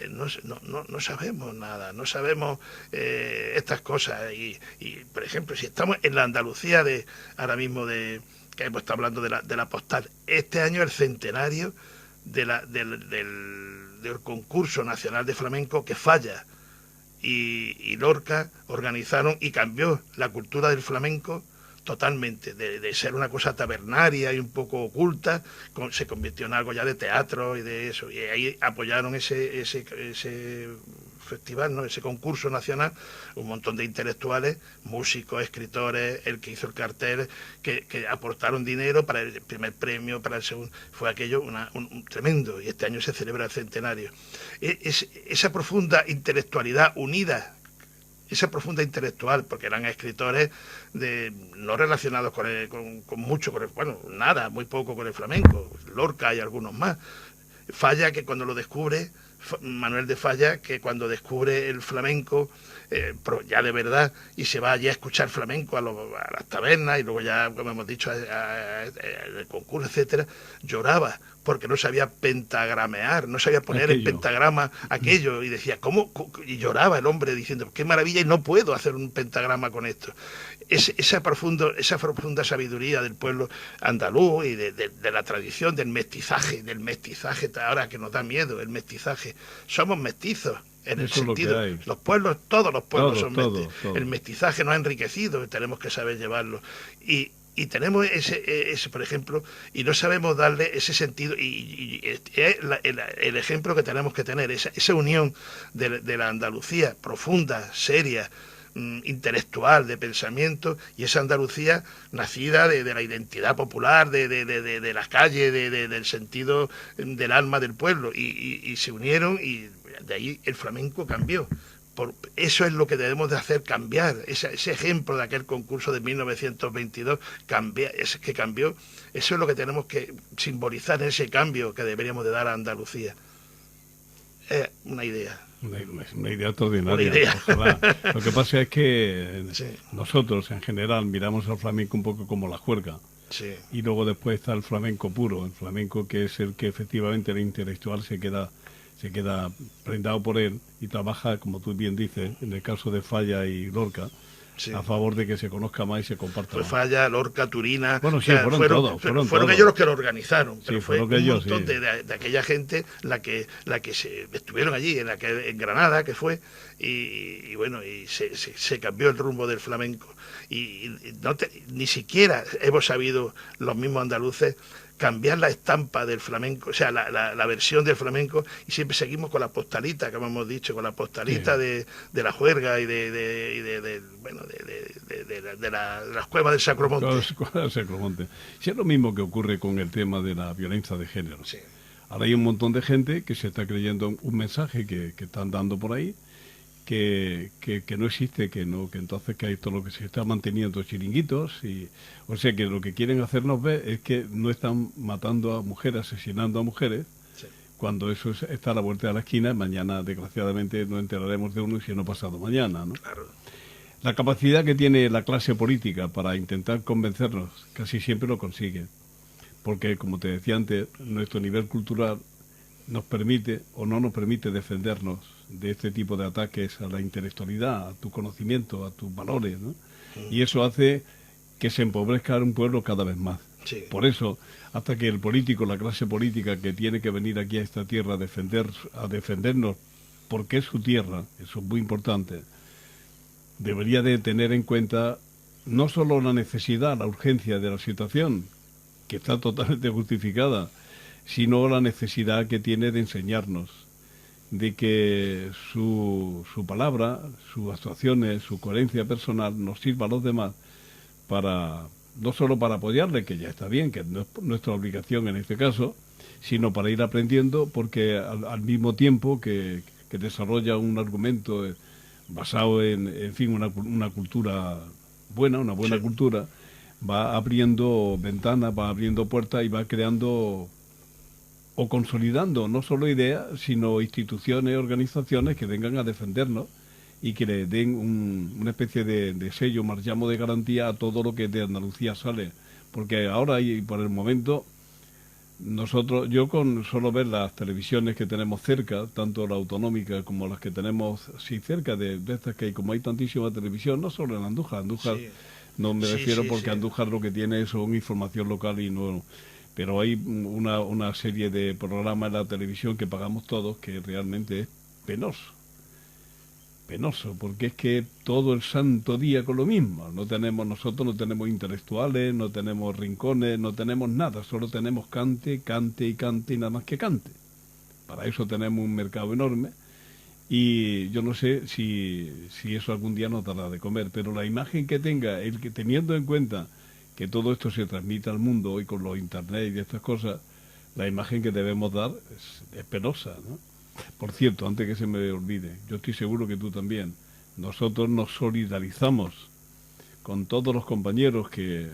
no sabemos nada, no sabemos estas cosas, y por ejemplo, si estamos en la Andalucía de ahora mismo, que hemos estado hablando de la postal, este año el centenario del concurso nacional de flamenco que Falla y Lorca organizaron, y cambió la cultura del flamenco totalmente, de ser una cosa tabernaria y un poco oculta, se convirtió en algo ya de teatro y de eso, y ahí apoyaron ese festival, ¿no? Ese concurso nacional, un montón de intelectuales, músicos, escritores, el que hizo el cartel, que aportaron dinero para el primer premio, para el segundo. Fue aquello un tremendo, y este año se celebra el centenario. Esa profunda intelectualidad unida, esa profunda intelectual, porque eran escritores no relacionados con mucho, nada, muy poco con el flamenco, Lorca y algunos más. Falla, que cuando lo descubre, Manuel de Falla, que cuando descubre el flamenco, ya de verdad, y se va allí a escuchar flamenco a las tabernas, y luego ya, como hemos dicho, el concurso, etcétera, lloraba, porque no sabía pentagramear, no sabía poner en pentagrama aquello, y decía, ¿cómo? Y lloraba el hombre diciendo, qué maravilla, y no puedo hacer un pentagrama con esto. Esa profunda sabiduría del pueblo andaluz y de la tradición del mestizaje, ahora que nos da miedo, el mestizaje. Somos mestizos, en el sentido, los pueblos, todos los pueblos son mestizos. El mestizaje nos ha enriquecido y tenemos que saber llevarlo. Y tenemos ese, por ejemplo, y no sabemos darle ese sentido, y el ejemplo que tenemos que tener, esa unión de la Andalucía profunda, seria, intelectual, de pensamiento, y esa Andalucía nacida de la identidad popular, de las calles, del sentido del alma del pueblo, y se unieron, y de ahí el flamenco cambió. Eso es lo que debemos de hacer, cambiar. Ese ejemplo de aquel concurso de 1922 que cambió. Eso es lo que tenemos que simbolizar, ese cambio que deberíamos de dar a Andalucía. Es una idea. Una idea extraordinaria. Una idea. Ojalá. Lo que pasa es que sí, nosotros en general miramos al flamenco un poco como la juerga. Sí. Y luego después está el flamenco puro, el flamenco que es el que efectivamente el intelectual se queda prendado por él y trabaja, como tú bien dices, en el caso de Falla y Lorca, sí, a favor de que se conozca más y se comparta más. Falla, Lorca, Turina... Bueno, sí, fueron ellos los que lo organizaron, pero sí, fue un montón sí, de aquella gente la que estuvieron allí, en Granada, que fue, y bueno, y se cambió el rumbo del flamenco. Y ni siquiera hemos sabido los mismos andaluces cambiar la estampa del flamenco, o sea, la versión del flamenco, y siempre seguimos con la postalita, como hemos dicho, con la postalita sí, de la juerga y de las cuevas del Sacromonte. Las cuevas del Sacromonte. Sí, es lo mismo que ocurre con el tema de la violencia de género. Sí. Ahora hay un montón de gente que se está creyendo un mensaje que están dando por ahí, que no existe, que entonces que hay todo lo que se está manteniendo chiringuitos, y o sea que lo que quieren hacernos ver es que no están matando a mujeres, asesinando a mujeres, sí, cuando eso está a la vuelta de la esquina. Mañana desgraciadamente nos enteraremos de uno, y si no pasado mañana, ¿no? Claro. La capacidad que tiene la clase política para intentar convencernos casi siempre lo consigue, porque como te decía antes, nuestro nivel cultural nos permite o no nos permite defendernos de este tipo de ataques a la intelectualidad, a tu conocimiento, a tus valores, ¿no? Y eso hace que se empobrezca un pueblo cada vez más. Sí. Por eso, hasta que el político, la clase política que tiene que venir aquí a esta tierra a defendernos, porque es su tierra, eso es muy importante, debería de tener en cuenta no solo la necesidad, la urgencia de la situación, que está totalmente justificada, sino la necesidad que tiene de enseñarnos de que su palabra, sus actuaciones, su coherencia personal nos sirva a los demás para, no solo para apoyarle, que ya está bien, que no es nuestra obligación en este caso, sino para ir aprendiendo, porque al mismo tiempo que desarrolla un argumento basado en fin, una cultura buena, una buena cultura, va abriendo ventanas, va abriendo puertas y va creando o consolidando no solo ideas, sino instituciones, organizaciones que vengan a defendernos y que le den una especie de sello, marchamo de garantía a todo lo que de Andalucía sale. Porque ahora y por el momento, yo con solo ver las televisiones que tenemos cerca, tanto la autonómica como las que tenemos cerca de estas que hay, como hay tantísima televisión, no solo en Andújar, Sí. no me refiero porque Sí. Andújar lo que tiene es una información local y no... Pero hay una serie de programas en la televisión que pagamos todos que realmente es penoso. Penoso, porque es que todo el santo día con lo mismo. Nosotros no tenemos intelectuales, no tenemos rincones, no tenemos nada. Solo tenemos cante, cante y cante y nada más que cante. Para eso tenemos un mercado enorme. Y yo no sé si eso algún día nos dará de comer, pero la imagen que tenga, el que teniendo en cuenta que todo esto se transmite al mundo hoy con los internet y estas cosas, la imagen que debemos dar es penosa, ¿no? Por cierto, antes que se me olvide, yo estoy seguro que tú también, nosotros nos solidarizamos con todos los compañeros que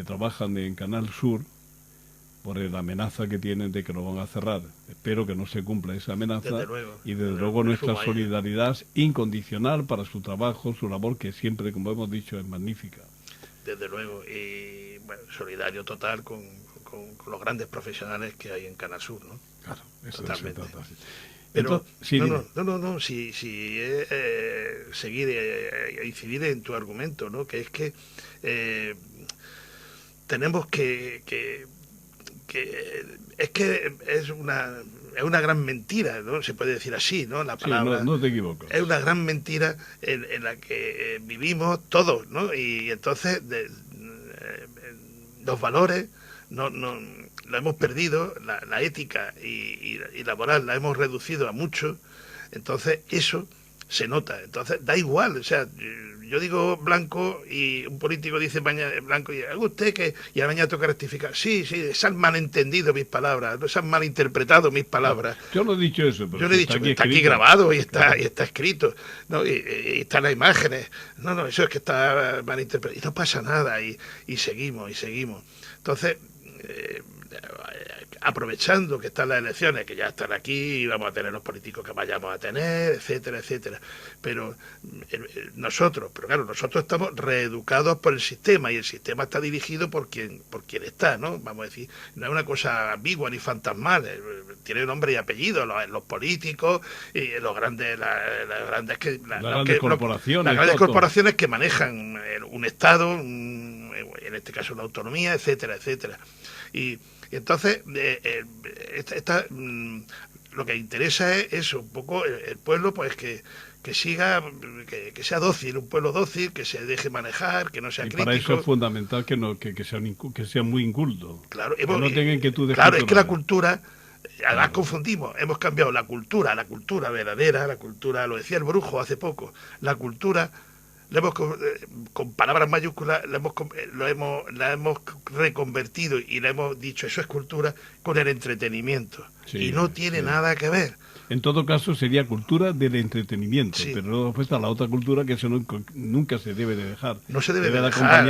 trabajan en Canal Sur por la amenaza que tienen de que lo van a cerrar. Espero que no se cumpla esa amenaza. Desde luego, Y desde luego nuestra sumo a ello. solidaridad es incondicional para su trabajo, su labor, que siempre, como hemos dicho, es magnífica. Desde luego, y bueno, solidario total con los grandes profesionales que hay en Canal Sur, ¿no? Claro, eso Totalmente. se trata. Pero Entonces, sí, dime. no, si seguir, incidir en tu argumento, ¿no? Que es que tenemos que es que es una gran mentira, ¿no? Se puede decir así, ¿no? La Sí, palabra no te equivocas. es una gran mentira en la que vivimos todos, ¿no? Y entonces los valores no lo hemos perdido, la ética y la moral la hemos reducido a mucho, entonces eso se nota, entonces da igual, o sea, yo digo blanco y un político dice blanco y usted que y a la mañana toca rectificar, sí, se han malentendido mis palabras, se han malinterpretado mis palabras. Yo no he dicho eso, pero Yo le he dicho que está aquí grabado y está escrito, ¿no? Y están las imágenes. No, eso es que está malinterpretado. Y no pasa nada, y seguimos. Entonces, aprovechando que están las elecciones, que ya están aquí, y vamos a tener los políticos que vayamos a tener, etcétera. Pero nosotros estamos reeducados por el sistema, y el sistema está dirigido por quien está, ¿no? Vamos a decir, no es una cosa ambigua ni fantasmal, tiene nombre y apellido, los políticos y las grandes corporaciones que manejan un Estado, en este caso la autonomía, etcétera. Y entonces lo que interesa es eso, un poco el pueblo, pues que siga, que sea dócil, un pueblo dócil, que se deje manejar, que no sea crítico. Para eso es fundamental que sea muy inculto. Claro, que no tengan que claro, es que la cultura, además confundimos, hemos cambiado la cultura verdadera, la cultura, lo decía el Brujo hace poco, la cultura con palabras mayúsculas la hemos reconvertido y le hemos dicho eso es cultura con el entretenimiento, y no tiene nada que ver. En todo caso sería cultura del entretenimiento, pero luego está la otra cultura que eso nunca se debe de dejar. No se debe de dejar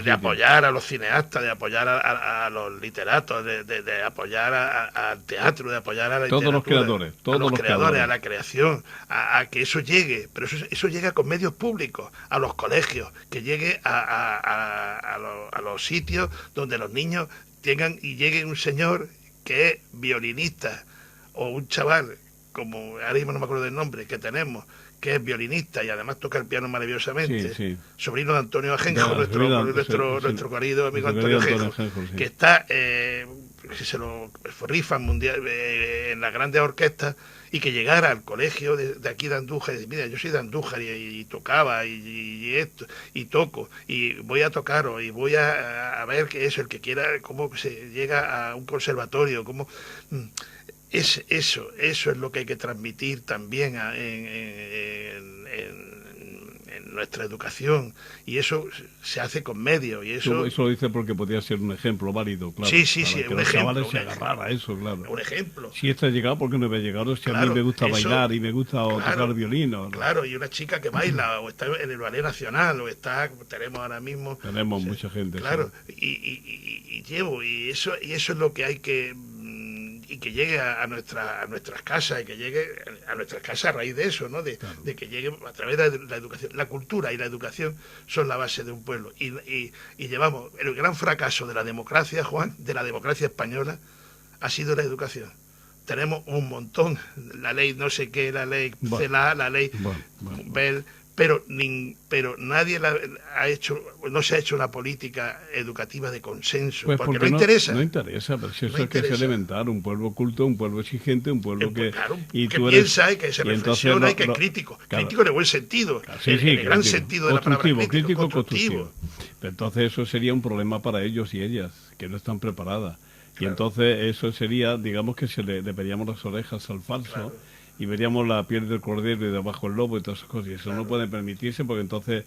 de apoyar a los cineastas, de apoyar a los literatos, de apoyar al teatro, de apoyar a la todos los creadores, a la creación, a que eso llegue, pero eso llega con medios públicos, a los colegios, que llegue a los sitios donde los niños tengan y llegue un señor que es violinista o un chaval, como ahora mismo no me acuerdo del nombre, que tenemos, que es violinista y además toca el piano maravillosamente, sobrino de Antonio Ajenjo, nuestro querido amigo Antonio Ajenjo, que está, que se lo rifan mundial en las grandes orquestas, y que llegara al colegio de aquí de Andújar y decir, mira, yo soy de Andújar y tocaba y esto, y toco, y voy a tocaros, y voy a ver qué es el que quiera, cómo se llega a un conservatorio, cómo... eso es lo que hay que transmitir también en nuestra educación, y eso se hace con medios, y eso lo dice porque podría ser un ejemplo válido, claro. Sí, para que un los ejemplo. Chavales se agarraran a eso, claro. Un ejemplo. Si esta ha llegado, ¿por qué no me ha llegado? Si Claro, a mí me gusta eso, bailar y me gusta tocar el violín. Claro, y una chica que baila, o está en el Ballet Nacional, o está, tenemos ahora mismo... Tenemos mucha gente. Claro, sí. y eso es lo que hay que... y que llegue a nuestras casas, y que llegue a nuestras casas a raíz de eso, ¿no? De que llegue a través de la educación. La cultura y la educación son la base de un pueblo. Y llevamos el gran fracaso de la democracia, Juan, de la democracia española, ha sido la educación. Tenemos un montón, la ley no sé qué, la ley CELA, la ley Bell, pero nadie no se ha hecho una política educativa de consenso, pues porque no interesa. No interesa, pero si eso es que es elemental, un pueblo culto, un pueblo exigente, un pueblo que... Claro, y que tú piensa, y que se reflexiona, y que es crítico. Claro. Crítico en el buen sentido, en el gran sentido de la palabra crítico, constructivo. Pero entonces eso sería un problema para ellos y ellas, que no están preparadas. Claro. Y entonces eso sería, digamos que le veríamos las orejas al falso, claro, y veríamos la piel del cordero y debajo el lobo y todas esas cosas. Y eso claro, no puede permitirse, porque entonces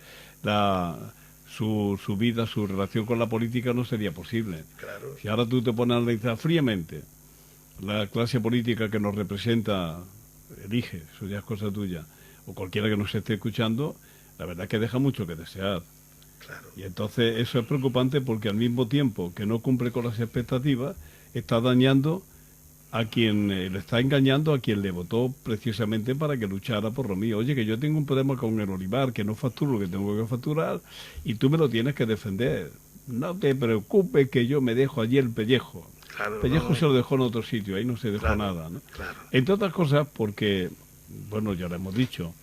su vida, su relación con la política no sería posible. Claro. Si ahora tú te pones a analizar fríamente la clase política que nos representa, elige, eso ya es cosa tuya, o cualquiera que nos esté escuchando, la verdad es que deja mucho que desear. Claro. Y entonces eso es preocupante, porque al mismo tiempo que no cumple con las expectativas, está dañando a quien le está engañando, a quien le votó precisamente para que luchara por lo mío. Oye, que yo tengo un problema con el olivar, que no facturo lo que tengo que facturar, y tú me lo tienes que defender. No te preocupes, que yo me dejo allí el pellejo. Claro, el pellejo se lo dejó en otro sitio, ahí no se dejó nada, ¿no? Claro. Entre otras cosas porque, bueno, ya lo hemos dicho,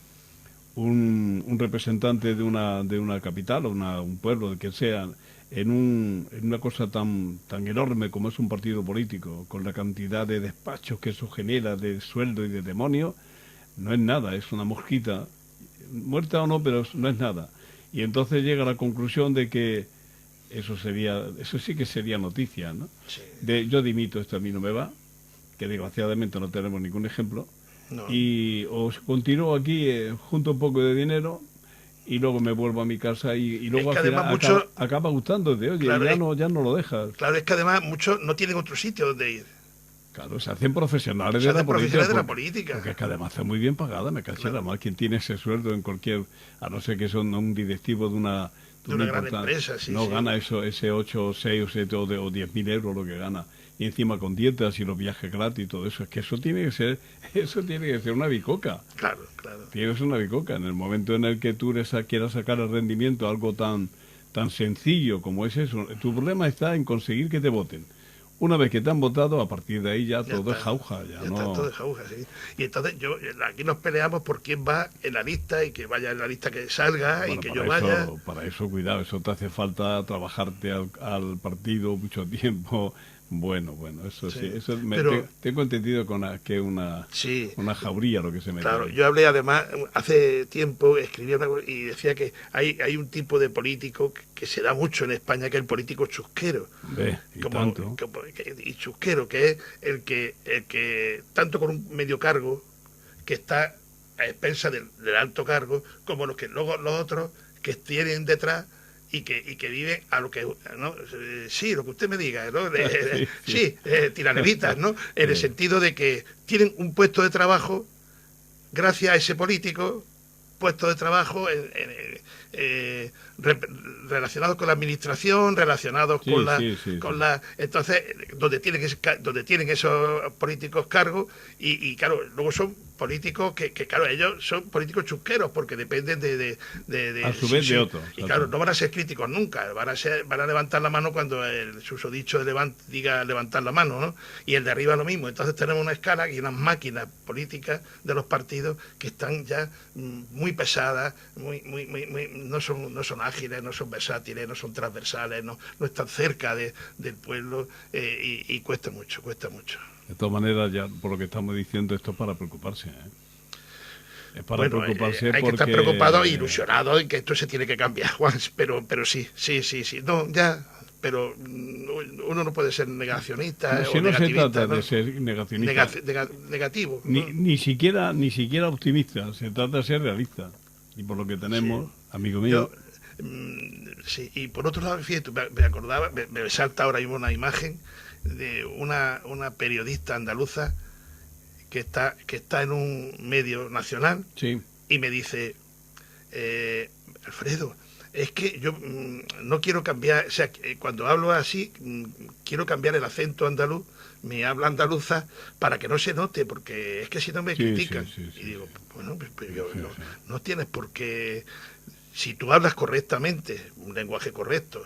un representante de una capital o un pueblo, de que sea, en una cosa tan enorme como es un partido político, con la cantidad de despachos que eso genera, de sueldo y de demonio, no es nada, es una mosquita, muerta o no, pero no es nada. Y entonces llega a la conclusión de que eso sí que sería noticia, ¿no? Sí. Yo dimito, esto a mí no me va, que desgraciadamente no tenemos ningún ejemplo, no. Y os continúo aquí, junto un poco de dinero, y luego me vuelvo a mi casa, y luego es que al final acaba gustándote, oye, claro, ya no lo dejas. Claro, es que además muchos no tienen otro sitio donde ir. Claro, se hacen profesionales de la política. Porque es que además está muy bien pagada, me caché la mal. Quien tiene ese sueldo en cualquier, a no ser que son un directivo de una gran empresa, sí, no sí. Gana ese 8, 6 o 7 o 10.000 euros lo que gana. Y encima con dietas y los viajes gratis y todo eso. Es que eso tiene que ser una bicoca. Claro, claro. Tiene que ser una bicoca. En el momento en el que tú quieras sacar el rendimiento, algo tan sencillo como es eso, tu problema está en conseguir que te voten. Una vez que te han votado, a partir de ahí ya todo es jauja. Ya no... está todo es jauja, sí. Y entonces aquí nos peleamos por quién va en la lista, y que vaya en la lista que salga, bueno, y que yo vaya. Para eso, cuidado, eso te hace falta trabajarte al partido mucho tiempo. Bueno, eso sí, eso tengo entendido que una jauría lo que se mete. Claro, yo hablé además, hace tiempo escribí y decía que hay un tipo de político que se da mucho en España, que es el político chusquero. Y chusquero, que es el que tanto con un medio cargo, que está a expensa del alto cargo, como luego los otros que tienen detrás y que viven a lo que, ¿no? Sí, lo que usted me diga, ¿no? Tiranevitas, ¿no? En el sentido de que tienen un puesto de trabajo gracias a ese político, puesto de trabajo relacionados con la administración, relacionados con la entonces donde tienen esos políticos cargos, y claro, luego son políticos que claro, ellos son políticos chusqueros porque dependen de a su vez de otros. Y claro, no van a ser críticos nunca, van a levantar la mano cuando el susodicho diga levantar la mano, ¿no? Y el de arriba lo mismo. Entonces tenemos una escala y unas máquinas políticas de los partidos que están ya muy pesadas, no son ágiles, no son versátiles, no son transversales, no están cerca del pueblo, y cuesta mucho. De todas maneras, ya por lo que estamos diciendo, esto es para preocuparse, Es para preocuparse hay porque... que estar preocupado e ilusionado en que esto se tiene que cambiar, Juan, pero sí. No, ya pero uno no puede ser negacionista Si o no se negativista, trata ¿no? de ser negacionista, Negativo, ni, ¿no? ni siquiera optimista, se trata de ser realista. Y por lo que tenemos, amigo mío, Sí, y por otro lado, fíjate, me acordaba, me salta ahora mismo una imagen de una periodista andaluza que está en un medio nacional sí, y me dice, Alfredo, es que yo no quiero cambiar, o sea, cuando hablo así, quiero cambiar el acento andaluz, mi habla andaluza, para que no se note, porque es que si no me sí, critican. sí, sí, Y digo, bueno, pues sí, yo sí, no, sí. no tienes por qué, si tú hablas correctamente, un lenguaje correcto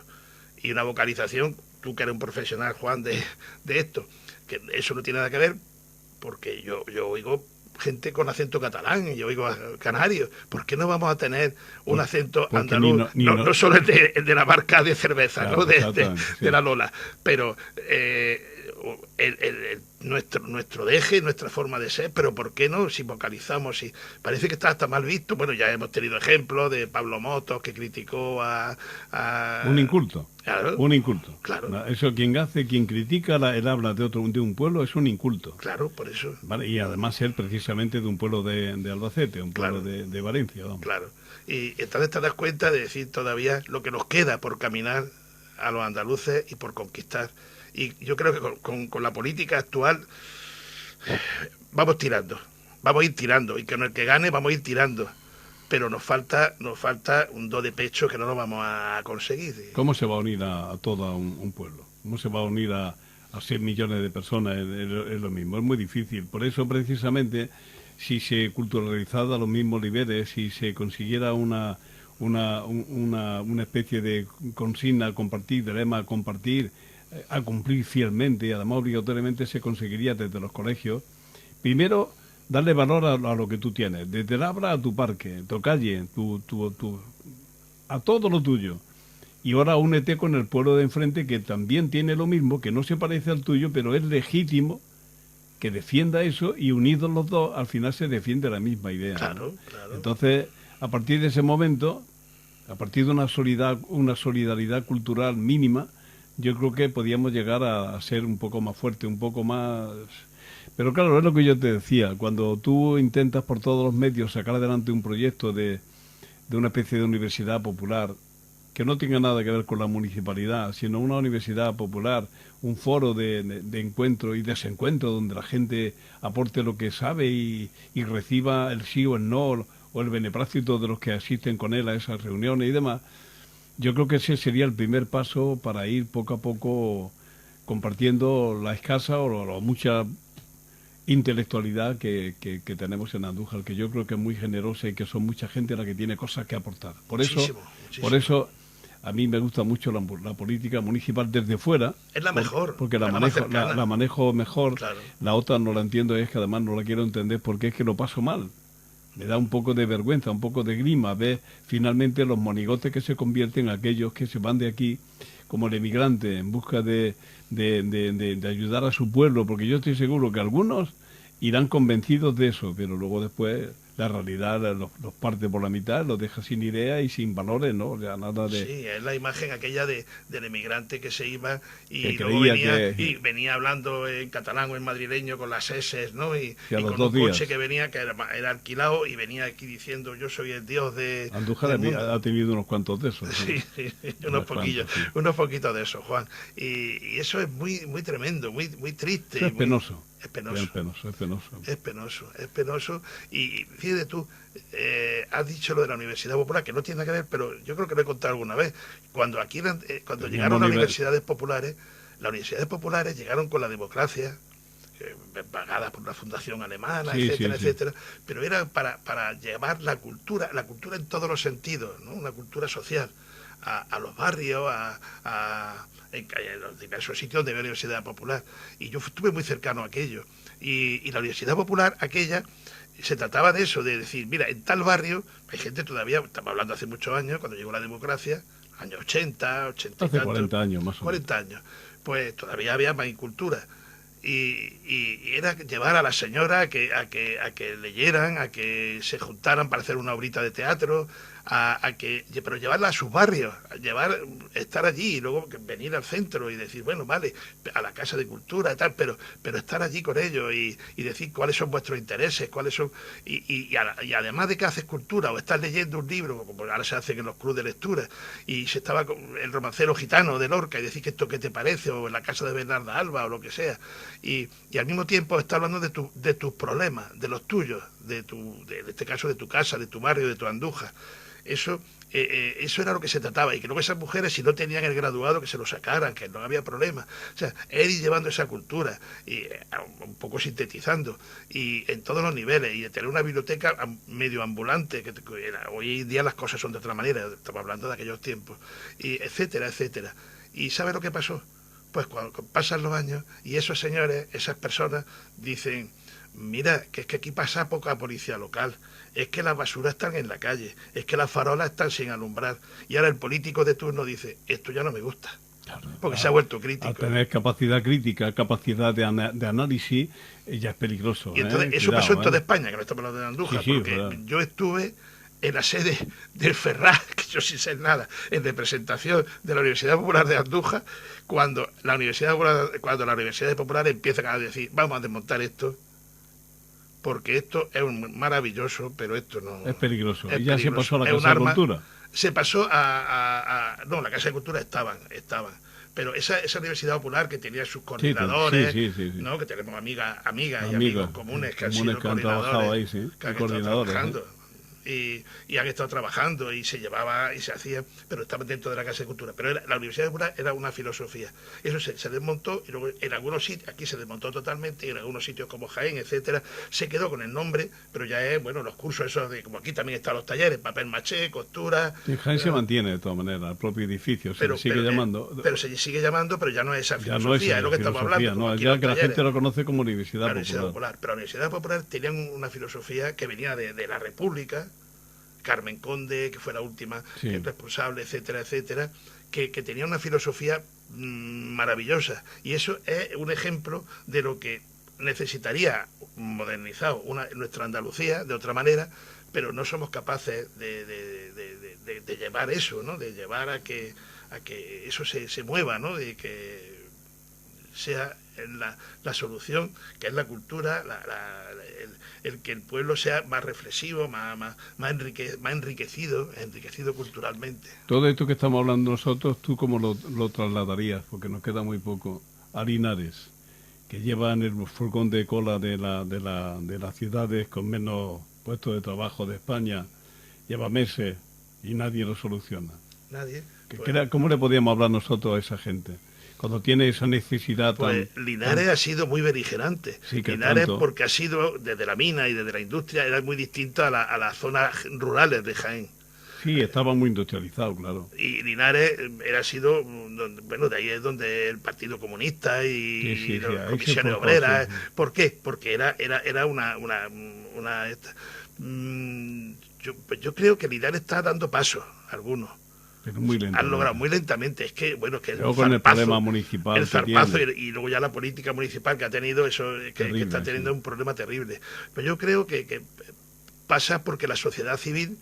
y una vocalización, tú que eres un profesional, Juan, de esto, que eso no tiene nada que ver, porque yo oigo gente con acento catalán y yo oigo a canarios. ¿Por qué no vamos a tener un acento Porque andaluz? ni No solo el de la marca de cerveza, claro, ¿no? exactamente, sí. De la Lola, pero nuestro deje, nuestra forma de ser, pero ¿por qué no? Si vocalizamos, si parece que está hasta mal visto. Bueno, ya hemos tenido ejemplos de Pablo Motos que criticó Un inculto. Claro, Un inculto. claro. Eso quien critica el habla de un pueblo es un inculto. Claro, por eso. ¿Vale? Y además ser precisamente de un pueblo de Albacete, un pueblo Claro. de Valencia. Vamos. Claro. Y entonces te das cuenta de decir todavía lo que nos queda por caminar a los andaluces y por conquistar. Y yo creo que con la política actual vamos a ir tirando, y con el que gane vamos a ir tirando. Pero nos falta un do de pecho que no lo vamos a conseguir. ¿Cómo se va a unir a todo un pueblo? ¿Cómo se va a unir a 6 millones de personas? Es lo mismo, es muy difícil. Por eso, precisamente, si se culturalizara a los mismos niveles, si se consiguiera una especie de consigna a compartir, de lema a compartir, a cumplir fielmente, además obligatoriamente se conseguiría desde los colegios. Primero, darle valor a lo que tú tienes, desde el habla a tu parque, tu calle, a todo lo tuyo. Y ahora únete con el pueblo de enfrente que también tiene lo mismo, que no se parece al tuyo, pero es legítimo que defienda eso, y unidos los dos, al final se defiende la misma idea. Claro, ¿no? claro. Entonces, a partir de ese momento, a partir de una solidaridad cultural mínima, yo creo que podíamos llegar a ser un poco más fuerte, un poco más... Pero claro, es lo que yo te decía, cuando tú intentas por todos los medios sacar adelante un proyecto de una especie de universidad popular, que no tenga nada que ver con la municipalidad, sino una universidad popular, un foro de encuentro y desencuentro donde la gente aporte lo que sabe y reciba el sí o el no, o el beneplácito de los que asisten con él a esas reuniones y demás. Yo creo que ese sería el primer paso para ir poco a poco compartiendo la escasa o la mucha intelectualidad que tenemos en Andújar, que yo creo que es muy generosa y que son mucha gente la que tiene cosas que aportar. Muchísimo. Por eso a mí me gusta mucho la política municipal desde fuera. Es la mejor. Porque la manejo mejor. Claro. La otra no la entiendo, es que además no la quiero entender porque es que lo paso mal. Me da un poco de vergüenza, un poco de grima ver finalmente los monigotes que se convierten en aquellos que se van de aquí como el emigrante en busca de ayudar a su pueblo, porque yo estoy seguro que algunos irán convencidos de eso, pero luego después la realidad los parte por la mitad, los deja sin idea y sin valores, ¿no? O sea, nada de... Sí, es la imagen aquella del emigrante que se iba y que luego creía venía hablando en catalán o en madrileño con las S, ¿no? Y con un días. coche que venía, que era alquilado, y venía aquí diciendo yo soy el dios de... Andújar ha tenido unos cuantos de esos. Sí, unos poquitos de esos, Juan. Y eso es muy muy tremendo, muy triste. Eso es penoso. Es penoso. Es penoso. Es penoso. Y fíjate tú, has dicho lo de la Universidad Popular, que no tiene nada que ver, pero yo creo que lo he contado alguna vez. Cuando llegaron las universidades populares llegaron con la democracia, pagadas por la Fundación Alemana, etcétera, pero era para llevar la cultura en todos los sentidos, ¿no? Una cultura social a los barrios, en los diversos sitios donde había Universidad Popular. Y yo estuve muy cercano a aquello. Y la Universidad Popular, aquella, se trataba de eso, de decir, mira, en tal barrio, hay gente todavía, estamos hablando hace muchos años, cuando llegó la democracia, años 80 hace y tantos, 40 años más o menos. 40 años, pues todavía había maincultura. Y era llevar a la señora a que leyeran, a que se juntaran para hacer una obrita de teatro, pero llevarla a sus barrios, estar allí y luego venir al centro y decir, bueno, vale, a la Casa de Cultura y tal, pero estar allí con ellos y decir cuáles son vuestros intereses, cuáles son, y además de que haces cultura o estás leyendo un libro, como ahora se hace en los clubes de lectura, y se estaba con el romancero gitano de Lorca y decir que esto qué te parece, o en la casa de Bernarda Alba o lo que sea, y al mismo tiempo está hablando de tus problemas, de los tuyos, en este caso de tu casa, de tu barrio, de tu Andújar. Eso era lo que se trataba, y que luego esas mujeres, si no tenían el graduado, que se lo sacaran, que no había problema. O sea, ir llevando esa cultura, y un poco sintetizando, y en todos los niveles, y de tener una biblioteca medio ambulante, hoy en día las cosas son de otra manera, estamos hablando de aquellos tiempos, y etcétera, etcétera. ¿Y sabe lo que pasó? Pues cuando pasan los años, y esos señores, esas personas, dicen, mira, que es que aquí pasa poca policía local, es que las basuras están en la calle, es que las farolas están sin alumbrar, y ahora el político de turno dice, esto ya no me gusta, porque se ha vuelto crítico. Al tener capacidad crítica, capacidad de análisis, ya es peligroso. Y entonces, eso pasó en toda España, que no estamos hablando de Andújar, porque yo estuve en la sede del Ferraz, que yo sin ser nada, en representación de la Universidad Popular de Andújar, cuando la Universidad Popular empieza a decir, vamos a desmontar esto, porque esto es maravilloso, pero esto no... Es peligroso. Es y ya peligroso. Se pasó a la Casa de Cultura. Se pasó no, la Casa de Cultura estaban. Pero esa Universidad Popular que tenía sus coordinadores, sí. ¿no? Que tenemos amigas y amigos comunes que han sido coordinadores, que han estado trabajando. Y han estado trabajando y se llevaba y se hacía, pero estaban dentro de la Casa de Cultura. Pero la Universidad Popular era una filosofía. Eso se desmontó, y luego en algunos sitios, aquí se desmontó totalmente, y en algunos sitios como Jaén, etcétera, se quedó con el nombre, pero ya es, bueno, los cursos esos de, como aquí también están los talleres, papel maché, costura. En Jaén se mantiene de todas maneras, el propio edificio, se sigue llamando. Pero se sigue llamando, pero ya no es esa filosofía, es lo que estamos hablando. No, ya que la gente lo conoce como Universidad Popular. Pero la Universidad Popular tenía una filosofía que venía de la República, Carmen Conde, que fue la última responsable, etcétera, etcétera, que tenía una filosofía maravillosa. Y eso es un ejemplo de lo que necesitaría modernizado nuestra Andalucía de otra manera, pero no somos capaces de llevar eso, ¿no? De llevar a que eso se mueva, ¿no? De que sea la solución, que es la cultura, el que el pueblo sea más reflexivo, más enriquecido culturalmente. Todo esto que estamos hablando nosotros, ¿tú cómo lo trasladarías? Porque nos queda muy poco. A Linares, que llevan el furgón de cola de las ciudades con menos puestos de trabajo de España, lleva meses y nadie lo soluciona. Nadie. ¿Cómo le podíamos hablar nosotros a esa gente cuando tiene esa necesidad? Linares ha sido muy beligerante. Linares, porque ha sido, desde la mina y desde la industria, era muy distinta a las zonas rurales de Jaén. Sí, estaba muy industrializado, claro. Y Linares era sido, bueno, de ahí es donde el Partido Comunista y las comisiones obreras. Sí. ¿Por qué? Porque era yo creo que Linares está dando pasos, algunos. Pero muy lentamente. Han logrado muy lentamente. Es que, bueno, que luego con el problema municipal. El zarpazo y luego ya la política municipal que ha tenido, eso terrible, que está teniendo un problema terrible. Pero yo creo que pasa porque la sociedad civil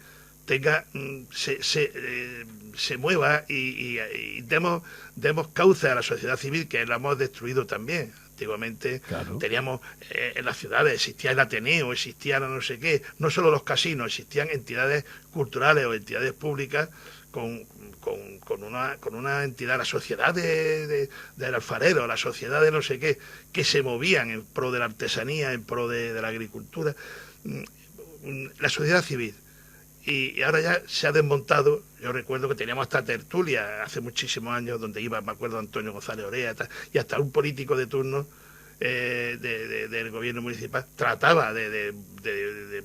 se mueva y demos cauce a la sociedad civil, que la hemos destruido también. Antiguamente teníamos en las ciudades, existía el Ateneo, existían no sé qué, no solo los casinos, existían entidades culturales o entidades públicas con una entidad, la sociedad del alfarero, la sociedad de no sé qué, que se movían en pro de la artesanía, en pro de la agricultura, la sociedad civil. Y ahora ya se ha desmontado. Yo recuerdo que teníamos hasta tertulia hace muchísimos años, donde iba, me acuerdo, Antonio González Orea, y hasta un político de turno del gobierno municipal trataba de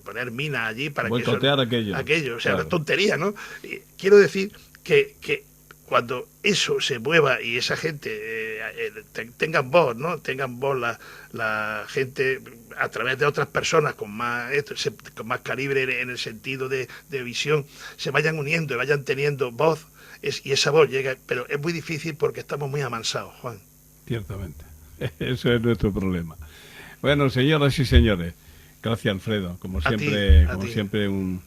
poner minas allí para boicotear aquello. O sea, una tontería, ¿no? Y quiero decir que cuando eso se mueva y esa gente tengan voz, ¿no? Tengan voz la gente a través de otras personas con más calibre en el sentido de visión, se vayan uniendo y vayan teniendo voz, y esa voz llega, pero es muy difícil porque estamos muy amansados, Juan. Ciertamente, eso es nuestro problema. Bueno, señoras y señores, gracias, Alfredo, como siempre un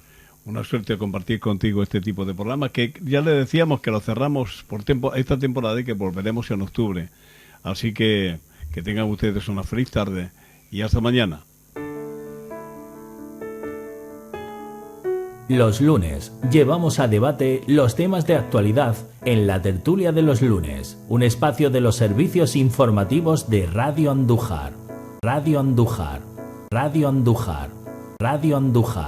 Una suerte compartir contigo este tipo de programas, que ya le decíamos que lo cerramos por esta temporada y que volveremos en octubre. Así que tengan ustedes una feliz tarde y hasta mañana. Los lunes llevamos a debate los temas de actualidad en la tertulia de los lunes, un espacio de los servicios informativos de Radio Andújar. Radio Andújar, Radio Andújar, Radio Andújar.